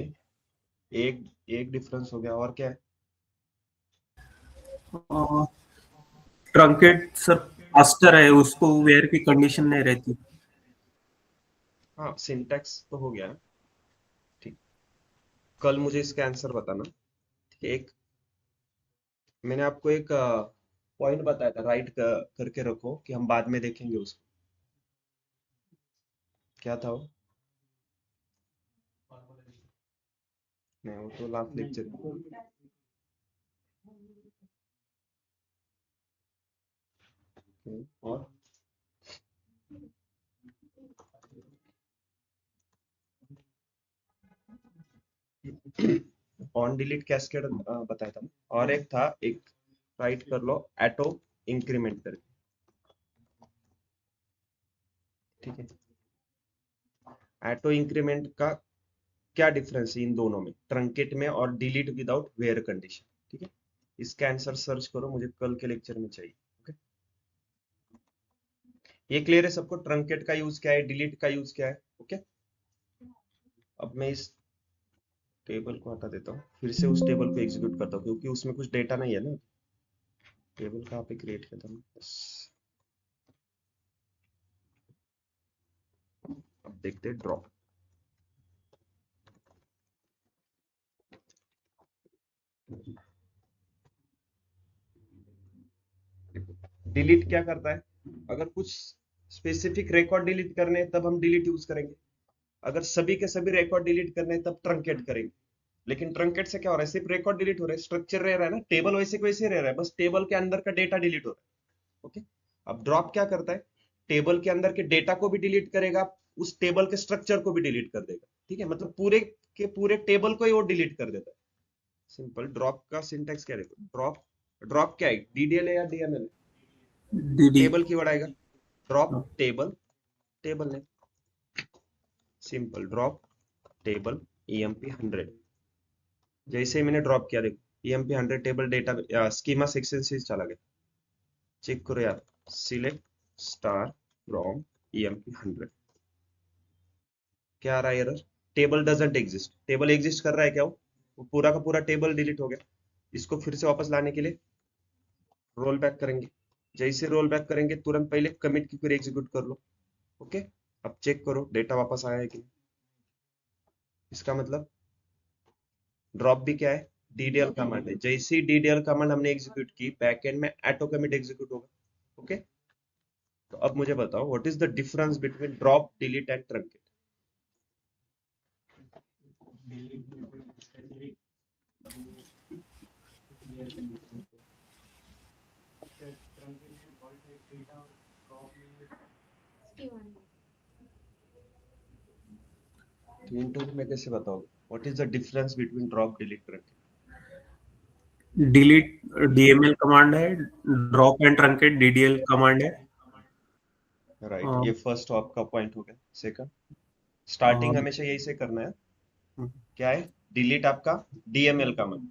एक एक डिफरेंस हो गया, और क्या है? ट्रंकेट सर फास्टर है, उसको वेयर की कंडीशन नहीं रहती। हाँ, सिंटैक्स तो हो गया, ठीक। कल मुझे इसका आंसर बताना, ठीक है। एक मैंने आपको एक पॉइंट बताया था, राइट करके रखो कि हम बाद में देखेंगे उसको, क्या था वो? नहीं, वो तो लास्ट लेक्चर में। और ऑन डिलीट कैस्केड बताया था, और एक था, एक राइट कर लो, एटो इंक्रीमेंट करके, ठीक है। एटो इंक्रीमेंट का क्या डिफरेंस है इन दोनों में, ट्रंकेट में और डिलीट विदाउट वेयर कंडीशन, ठीक है। इसका आंसर सर्च करो, मुझे कल के लेक्चर में चाहिए, ओके। ये क्लियर है सबको, ट्रंकेट का यूज क्या है, डिलीट का यूज क्या है, ओके। अब मैं इस टेबल को हटा देता हूँ, फिर से उस टेबल को एग्जीक्यूट करता हूँ, क्योंकि उसमें कुछ डेटा नहीं है ना। टेबल कहाँ पे क्रिएट किया था मैंने? बस, अब देखते हैं ड्रॉप। डिलीट क्या करता है, अगर कुछ स्पेसिफिक रिकॉर्ड डिलीट करने हैं तब हम डिलीट यूज करेंगे, अगर सभी के सभी रिकॉर्ड डिलीट करने हैं तब ट्रंकेट करेंगे। लेकिन ट्रंकेट से क्या हो रहा है, सिर्फ रिकॉर्ड डिलीट हो रहा है, स्ट्रक्चर रह रहा है ना, टेबल वैसे के वैसे रह रहा है, बस टेबल के अंदर का डेटा डिलीट हो रहा है, ओके। अब ड्रॉप क्या करता है, टेबल के अंदर के डेटा को भी डिलीट करेगा, उस टेबल के स्ट्रक्चर को भी डिलीट कर देगा, ठीक है, मतलब पूरे के पूरे टेबल को ही वो डिलीट कर देता है। सिंपल ड्रॉप का सिंटेक्स क्या है, ड्रॉप, ड्रॉप क्या है, डीडीएल है या डीएमएल है? डीडी। टेबल कीवर्ड आएगा, ड्रॉप टेबल, टेबल ने, सिंपल ड्रॉप टेबल ईएमपी 100। जैसे ही मैंने ड्रॉप किया, देखो EMP 100 table data schema section से चला गया, चेक करो यार, सिलेक्ट स्टार फ्रॉम ईएमपी 100, क्या आ रहा है error, table doesn't exist, table exist कर रहा है क्या, वो पूरा का पूरा टेबल डिलीट हो गया। इसको फिर से वापस लाने के लिए रोल बैक करेंगे, जैसे रोल बैक करेंगे तुरंत पहले कमिट की क्वेरी एग्जीक्यूट कर लो, ओके। अब चेक करो डेटा वापस आया है कि नहीं। इसका मतलब ड्रॉप भी क्या है, डीडीएल कमांड है, जैसे ही डीडीएल कमांड हमने एग्जीक्यूट की बैकएंड में ऑटो कमिट एग्जीक्यूट होगा, ओके। तो अब मुझे बताओ what is the difference between drop, delete and truncate? तो इन टू में कैसे बताओगे what is the difference between drop, delete, truncate? Delete DML command है, drop and truncate DDL command है। राइट, और ये फर्स्ट आपका पॉइंट हो गया। सेकंड, स्टार्टिंग हमेशा यही से करना है। क्या है? डिलीट आपका DML command.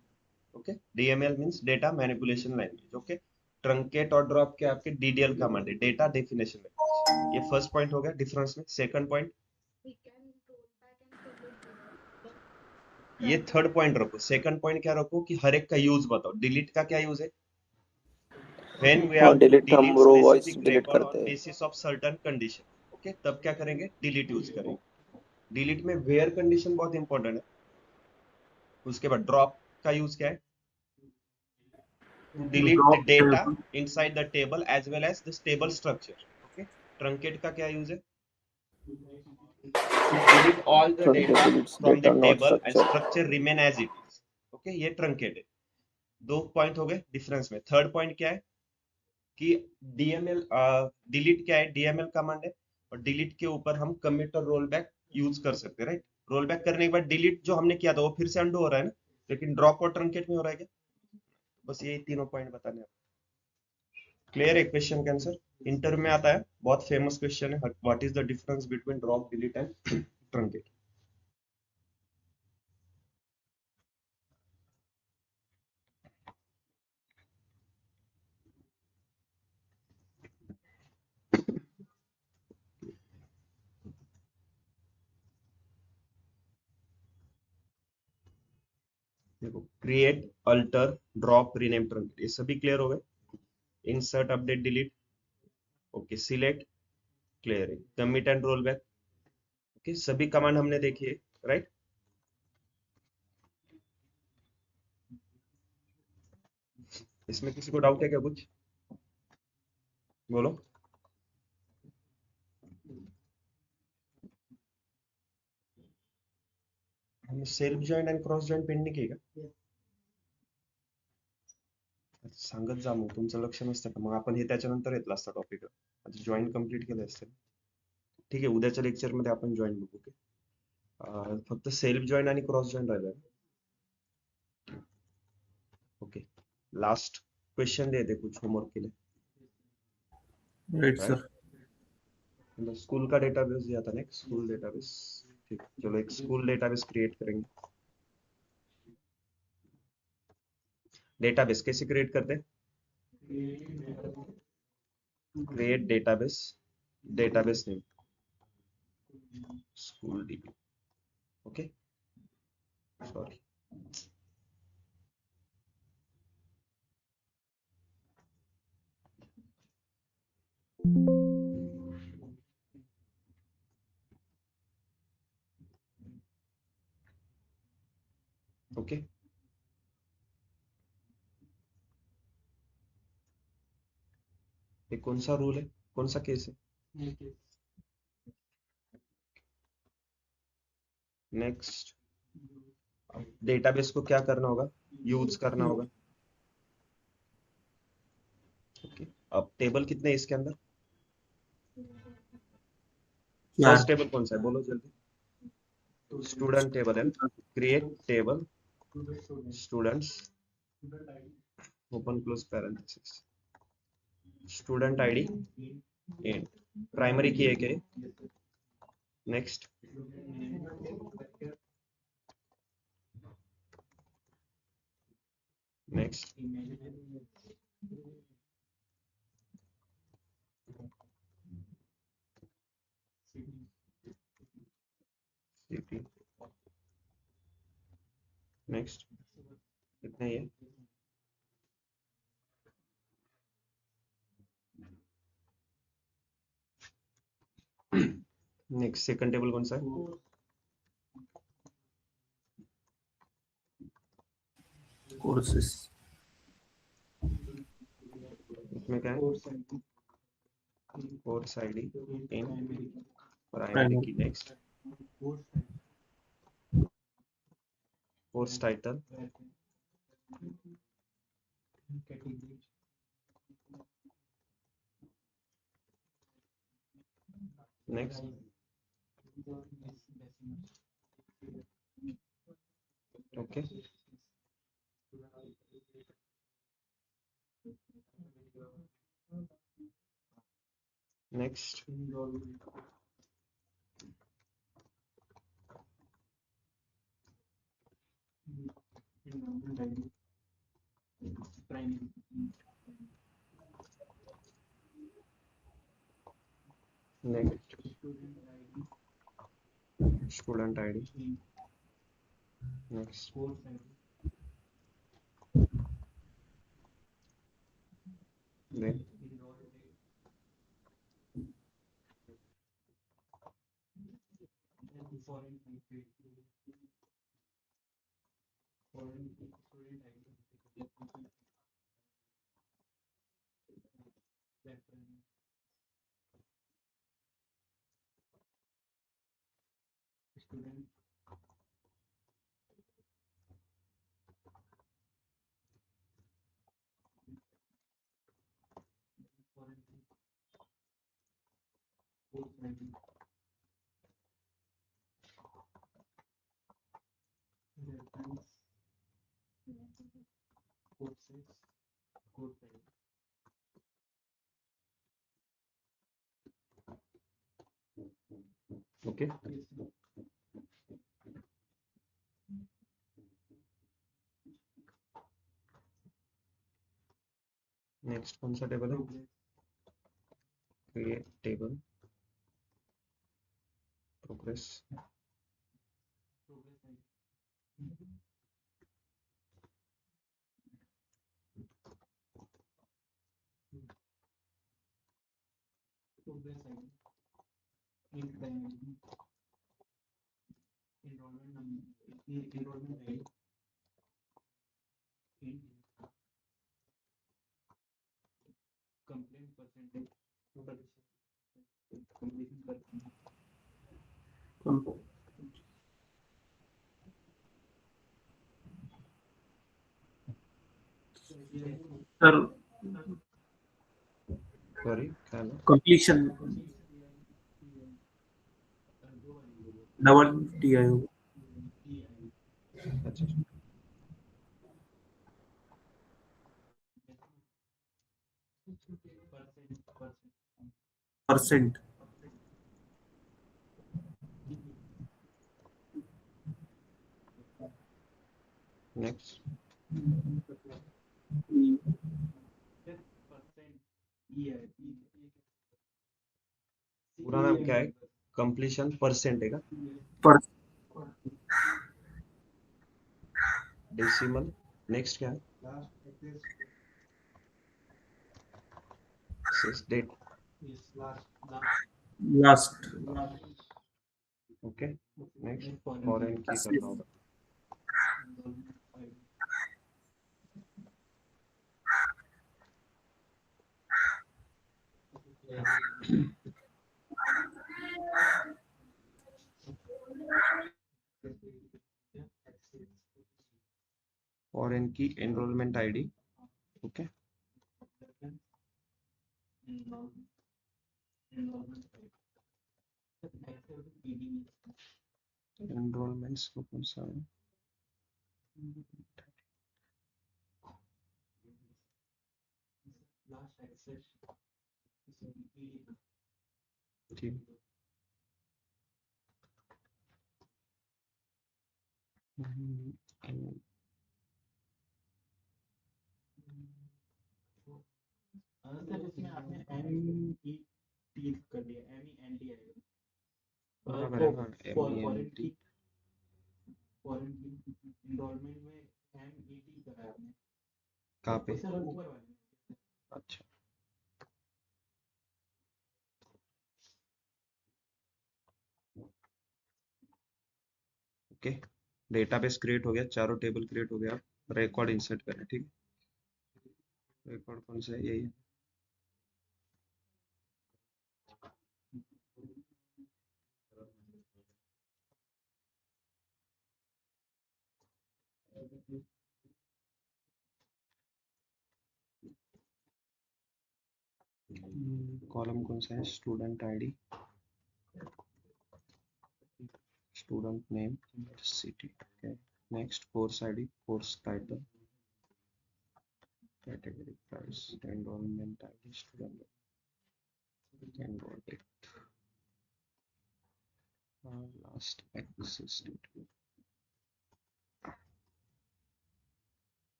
Okay, DML means data manipulation language. Okay, truncate और ड्रॉप के आपके डीडीएल कमांड है, डेटा डेफिनेशन लैंग्वेज। ये फर्स्ट पॉइंट हो गया डिफरेंस में। सेकंड पॉइंट, ये थर्ड पॉइंट रखो। सेकंड पॉइंट क्या रखो कि हर एक का यूज बताओ। डिलीट का क्या यूज है? when we हाँ, have to डिलीट हम delete रो वॉइस specific डिलीट record करते on हैं। basis of certain condition। Okay, तब क्या करेंगे? डिलीट यूज करेंगे। डिलीट में वेयर कंडीशन बहुत इंपॉर्टेंट है। उसके बाद ड्रॉप का यूज क्या है? To delete the drop data inside the table as well as this table structure। okay, truncate का क्या यूज है? To delete all the truncate data deletes from the data not table and structure. structure remain as it is। okay, ये truncate है। दो point हो गए difference में। Third point क्या है कि डीएमएल डिलीट क्या है? डीएमएल कमांड है, और डिलीट के ऊपर हम कमिट और रोल बैक यूज कर सकते हैं। राइट, रोल बैक करने के बाद डिलीट जो हमने किया था वो फिर से अंडू हो रहा है ना, लेकिन ड्रॉप और ट्रंकेट में हो रहा है क्या? बस यही तीनों पॉइंट बताने हैं। क्लियर है? क्वेश्चन का आंसर इंटर में आता है, बहुत फेमस क्वेश्चन है। What is the difference between drop, delete and truncate? देखो, create, alter, drop, rename, truncate, ये सभी क्लियर हो गए। Insert, update, delete, okay, select, clear है। Commit and roll back, okay, सभी कमांड हमने देखी है। राइट, इसमें किसी को डाउट है क्या? कुछ बोलो। हमने self join and cross join pending आहे का? सांगत जा मग, तुमचं लक्ष नसतं का? मग आपण हे त्याच्यानंतर घेतला असता टॉपिक। आता जॉईन कंप्लीट केलं असतं। ठीक आहे, उद्याच्या लेक्चर मध्ये आपण जॉईन बघू. ओके, फक्त सेल्फ जॉइन आणि क्रॉस जॉइन राहिलं. ओके, लास्ट क्वेश्चन दे दे, कुछ होमवर्क के लिए। Right right, sir. मतलब स्कूल का डेटाबेस दिया था ना, एक स्कूल डेटाबेस। ठीक, चलो एक स्कूल डेटाबेस क्रिएट करेंगे। डेटाबेस कैसे क्रिएट करते हैं? Create database, database name school dB. Okay, sorry, okay. ये कौन सा रूल है, कौन सा केस है? नेक्स्ट, डेटाबेस को क्या करना होगा? यूज करना होगा। ओके, अब टेबल कितने हैं इसके अंदर? फर्स्ट टेबल कौन सा है, बोलो जल्दी। स्टूडेंट टेबल है। Create table students, open close parenthesis, student ID इन, प्राइमरी की है क्या? नेक्स्ट, नेक्स्ट, सीपी, नेक्स्ट, कितने ये? नेक्स्ट, सेकंड टेबल कौन सा है? कोर्सेस। इसमें क्या है? कोर्स आईडी इन, प्राइमरी की। Primary. Next, course title, next, okay, Next. Next. Student ID. Next. Then okay. Next कौन सा टेबल है? Create table, progress, sir sorry क्या है? कंप्लीशन डबल टी आई अच्छा परसेंट नेक्स्ट पूरा नाम क्या है? कंप्लीशन परसेंट है का? पर डेसिमल। नेक्स्ट क्या है? शेष date. Last okay next foreign key करना होगा। फॉरेन की एनरोलमेंट आईडी। ओके एनरोलमेंट्स को कौन सा है? ठीक बराबर है ना? MENT कहाँ पे? अच्छा ओके डेटाबेस क्रिएट हो गया, चारों टेबल क्रिएट हो गया। रिकॉर्ड इंसर्ट करें। ठीक है रिकॉर्ड कौन सा है? यही है। कॉलम कौन सा है? Student ID, student name, city. Okay next course ID, course title, category price enrollment ID student enroll date last access date.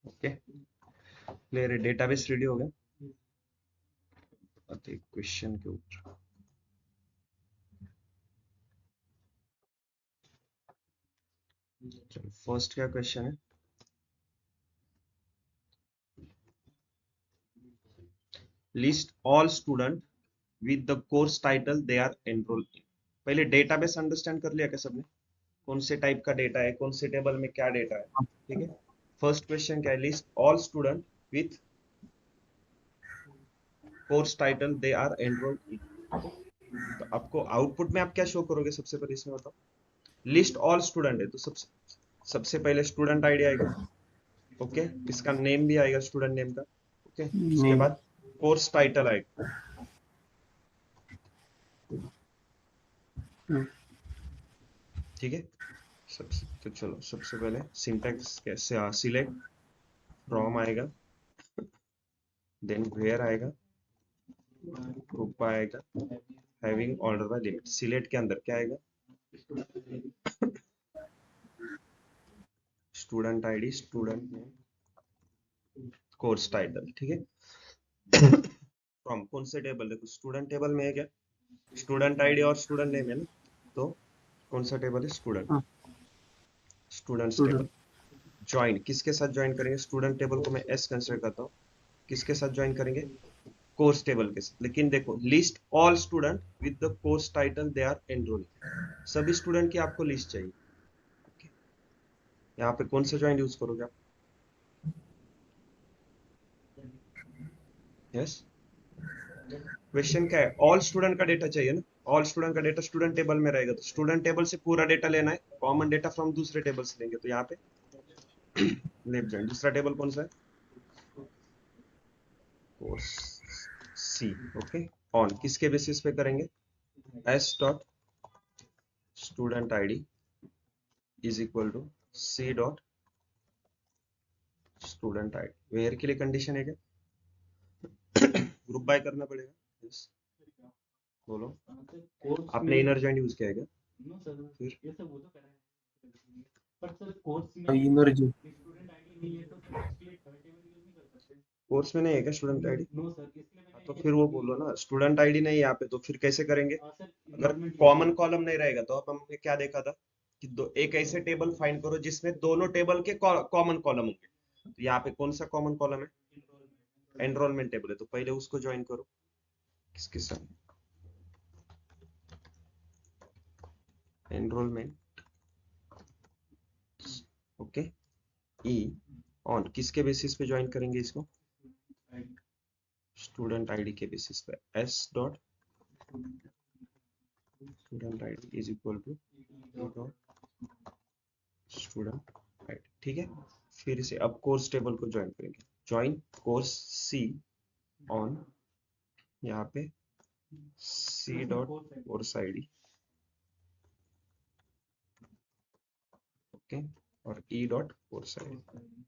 Okay clear है डेटाबेस रेडी हो गया आते क्वेश्चन के ऊपर चलो फर्स्ट क्या क्वेश्चन है list all student with the course title they are enrol in पहले डेटाबेस अंडरस्टैंड कर लिया क्या सबने कौन से टाइप का डेटा है कौन से टेबल में क्या डेटा है ठीक है फर्स्ट क्वेश्चन क्या है list all student with course title they are enrol in तो आपको आउटपुट में आप क्या शो करोगे सबसे पहले इसमें बताओ लिस्ट ऑल स्टूडेंट है तो सबसे पहले स्टूडेंट आईडी आएगा ओके इसका नेम भी आएगा स्टूडेंट नेम का ओके उसके बाद कोर्स टाइटल आएगा ठीक है तो चलो सबसे पहले सिंटैक्स कैसे सिलेक्ट फ्रॉम आएगा देन वेयर आएगा ग्रुप आएगा having order by limit select के अंदर क्या आएगा student ID student name course title ठीक है फ्रॉम कौन से टेबल देखो स्टूडेंट टेबल में है क्या स्टूडेंट आईडी और स्टूडेंट नेम है ना तो कौन सा टेबल है स्टूडेंट्स टेबल ज्वाइन किसके साथ ज्वाइन करेंगे स्टूडेंट टेबल को मैं एस कंसीडर करता हूँ किसके साथ ज्वाइन करेंगे कोर्स टेबल के साथ लेकिन देखो list all student with the course title they are enrolling सभी स्टूडेंट की आपको लिस्ट चाहिए okay. यहाँ पे कौन सा ज्वाइन यूज करोगे आप यस क्वेश्चन क्या है ऑल स्टूडेंट का डेटा चाहिए ना ऑल स्टूडेंट का डेटा स्टूडेंट टेबल में रहेगा तो स्टूडेंट टेबल से पूरा डेटा लेना है कॉमन डेटा फ्रॉम दूसरे टेबल से लेंगे तो यहाँ पे लेफ्ट ज्वाइन दूसरा टेबल कौन सा है कोर्स सी ओके ऑन किसके बेसिस पे करेंगे S dot student ID is equal to C dot student ID where के लिए कंडीशन है क्या ग्रुप बाय करना पड़ेगा यस बोलो आपने इनर जॉइन यूज किया है क्या फिर इनर कोर्स में नहीं है क्या स्टूडेंट आईडी तो फिर वो बोलो ना स्टूडेंट आईडी नहीं है यहाँ पे तो फिर कैसे करेंगे अगर कॉमन कॉलम नहीं रहेगा तो अब हमने क्या देखा था कि एक ऐसे टेबल फाइंड करो जिसमें दोनों टेबल के कॉमन कॉलम होंगे तो यहाँ पे कौन सा कॉमन कॉलम है एनरोलमेंट टेबल है तो पहले उसको ज्वाइन करो किसके साथ एनरोलमेंट ओके ई ऑन किसके बेसिस पे ज्वाइन करेंगे इसको स्टूडेंट आईडी के बेसिस पे S dot student ID is equal to dot student ID ठीक है फिर से अब कोर्स टेबल को ज्वाइन करेंगे ज्वाइन कोर्स सी ऑन यहाँ पे C dot course ID okay और ई डॉट कोर्स आईडी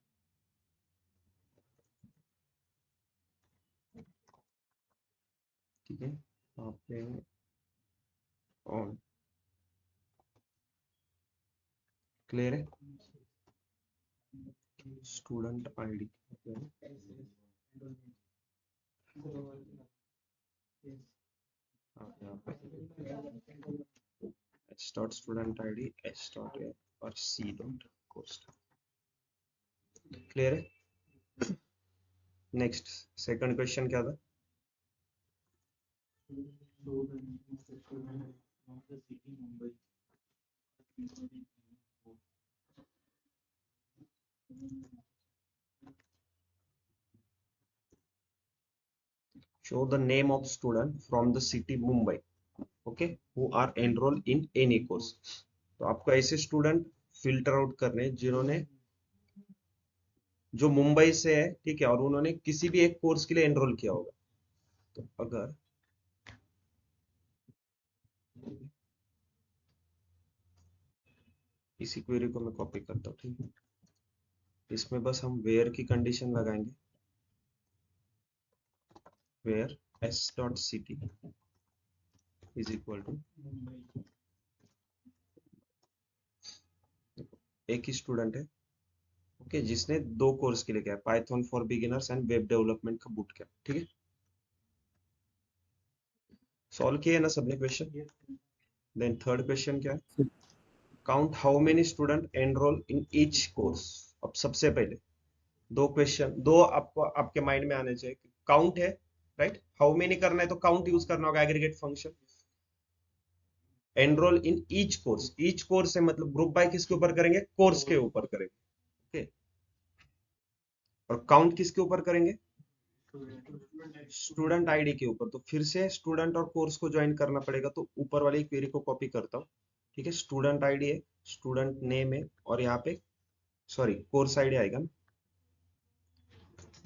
ठीक है यहाँ पे ऑन क्लियर है स्टूडेंट आईडी यहाँ पे H dot student ID H dot और सी डॉट कोर्स क्लियर है नेक्स्ट सेकंड क्वेश्चन क्या था show the name of student from the city Mumbai okay who are enrolled in any course तो आपको ऐसे स्टूडेंट फिल्टर आउट करने जिन्होंने जो मुंबई से है ठीक है और उन्होंने किसी भी एक कोर्स के लिए एनरोल किया होगा तो अगर इसी क्वेरी को मैं कॉपी करता हूँ ठीक है इसमें बस हम वेयर की कंडीशन लगाएंगे, where s.ct is equal to, एक ही स्टूडेंट है ओके जिसने 2 कोर्स के लिए किया, Python for beginners and web development का बूट कैंप, ठीक है। सॉल्व किया है ना सबने क्वेश्चन। देन थर्ड क्वेश्चन क्या है, count how many student enrol in each course. अब सबसे पहले दो क्वेश्चन, दो आपको आपके माइंड में आने चाहिए। काउंट है राइट, हाउ मेनी करना है तो काउंट यूज करना होगा, aggregate function. Enrol in each course, each course है मतलब ग्रुप बाय किसके ऊपर करेंगे, कोर्स के ऊपर करेंगे ओके। और काउंट किसके ऊपर करेंगे, स्टूडेंट आईडी के ऊपर। तो फिर से स्टूडेंट और कोर्स को ज्वाइन करना पड़ेगा, तो ऊपर वाली क्वेरी को कॉपी करता हूँ, ठीक है। स्टूडेंट आईडी है, स्टूडेंट नेम है, और यहाँ पे सॉरी कोर्स आईडी आएगा ना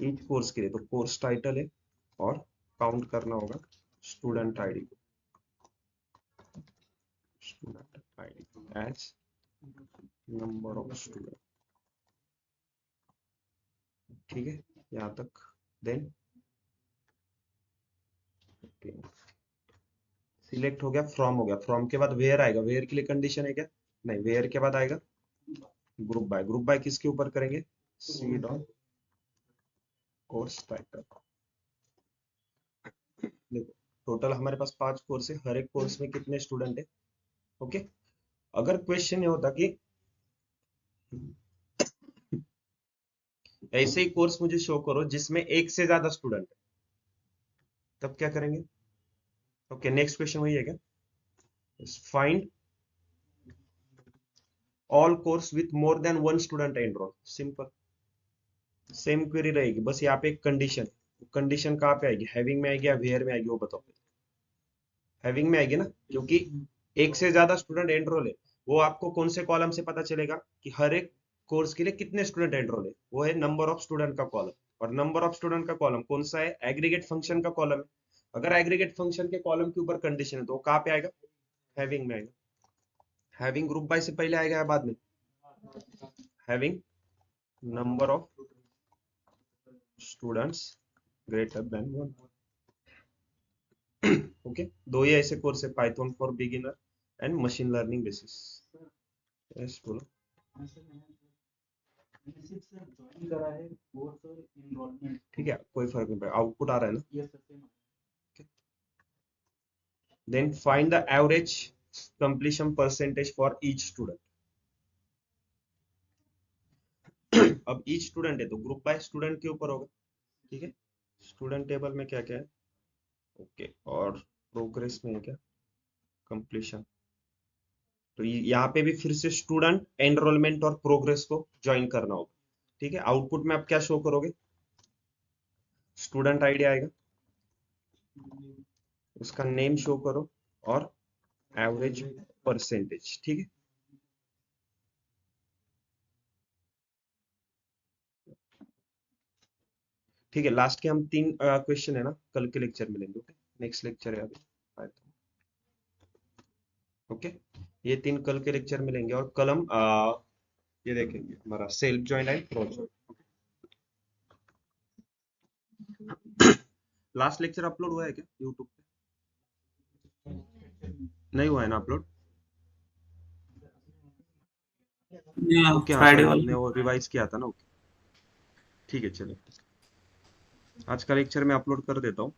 ईच कोर्स के लिए, तो कोर्स टाइटल है और काउंट करना होगा स्टूडेंट आईडी को, student ID as number of student, ठीक है यहाँ तक। देन सिलेक्ट हो गया, फ्रॉम हो गया, फ्रॉम के बाद वेयर आएगा, वेयर के लिए कंडीशन है क्या, नहीं, वेयर के बाद आएगा ग्रुप बाय, ग्रुप बाय किसके ऊपर करेंगे, सी डॉट कोर्स टाइटल। देखो टोटल हमारे पास 5 कोर्स है, हर एक कोर्स में कितने स्टूडेंट है ओके। अगर क्वेश्चन ये होता कि ऐसे ही कोर्स मुझे शो करो जिसमें एक से ज्यादा स्टूडेंट है, तब क्या करेंगे ओके। नेक्स्ट क्वेश्चन वही है क्या, find all course with more than 1 student enrol, simple same query रहेगी, बस यहाँ पे एक कंडीशन, कंडीशन कहाँ पे आएगी, हैविंग में आएगी या वेयर में आएगी वो बताओ। हैविंग में आएगी ना, क्योंकि एक से ज्यादा स्टूडेंट एनरोल है। वो आपको कौन से कॉलम से पता चलेगा कि हर एक कोर्स के लिए कितने स्टूडेंट एनरोल है, वो है नंबर ऑफ स्टूडेंट का कॉलम। और नंबर ऑफ स्टूडेंट का कॉलम कौन सा है, एग्रीगेट फंक्शन का कॉलम है। अगर एग्रीगेट फंक्शन के कॉलम के ऊपर कंडीशन है तो वो कहाँ पे आएगा, हैविंग में आएगा। हैविंग ग्रुप बाय से पहले आएगा या बाद में, having number of students greater than 1 okay. दो ही ऐसे कोर्स है, Python for beginner and machine learning basis. Yes बोलो। ठीक है कोई फर्क नहीं पड़ेगा, आउटपुट आ रहा है ना। Then find the average completion percentage for each student. अब ईच स्टूडेंट है तो ग्रुप बाय स्टूडेंट के ऊपर होगा, ठीक है। स्टूडेंट टेबल में क्या क्या है ओके, और प्रोग्रेस में है क्या, कंप्लीशन। तो यहाँ पे भी फिर से स्टूडेंट एनरोलमेंट और प्रोग्रेस को ज्वाइन करना होगा, ठीक है। आउटपुट में आप क्या शो करोगे, स्टूडेंट आईडी आएगा, उसका नेम शो करो और एवरेज परसेंटेज, ठीक है। ठीक है, लास्ट के हम 3 क्वेश्चन है ना कल के लेक्चर में लेंगे ओके। नेक्स्ट लेक्चर है अभी ओके। ये 3 कल के लेक्चर में लेंगे, और कल हम ये देखेंगे हमारा self join and project. Last lecture upload हुआ है क्या यूट्यूब पे, नहीं हुआ है ना अपलोड ओके। हाँ फ्राइडे सॉरी, वाला आपने वो रिवाइज किया था ना ओके, ठीक है चलो। आज का लेक्चर मैं अपलोड कर देता हूँ।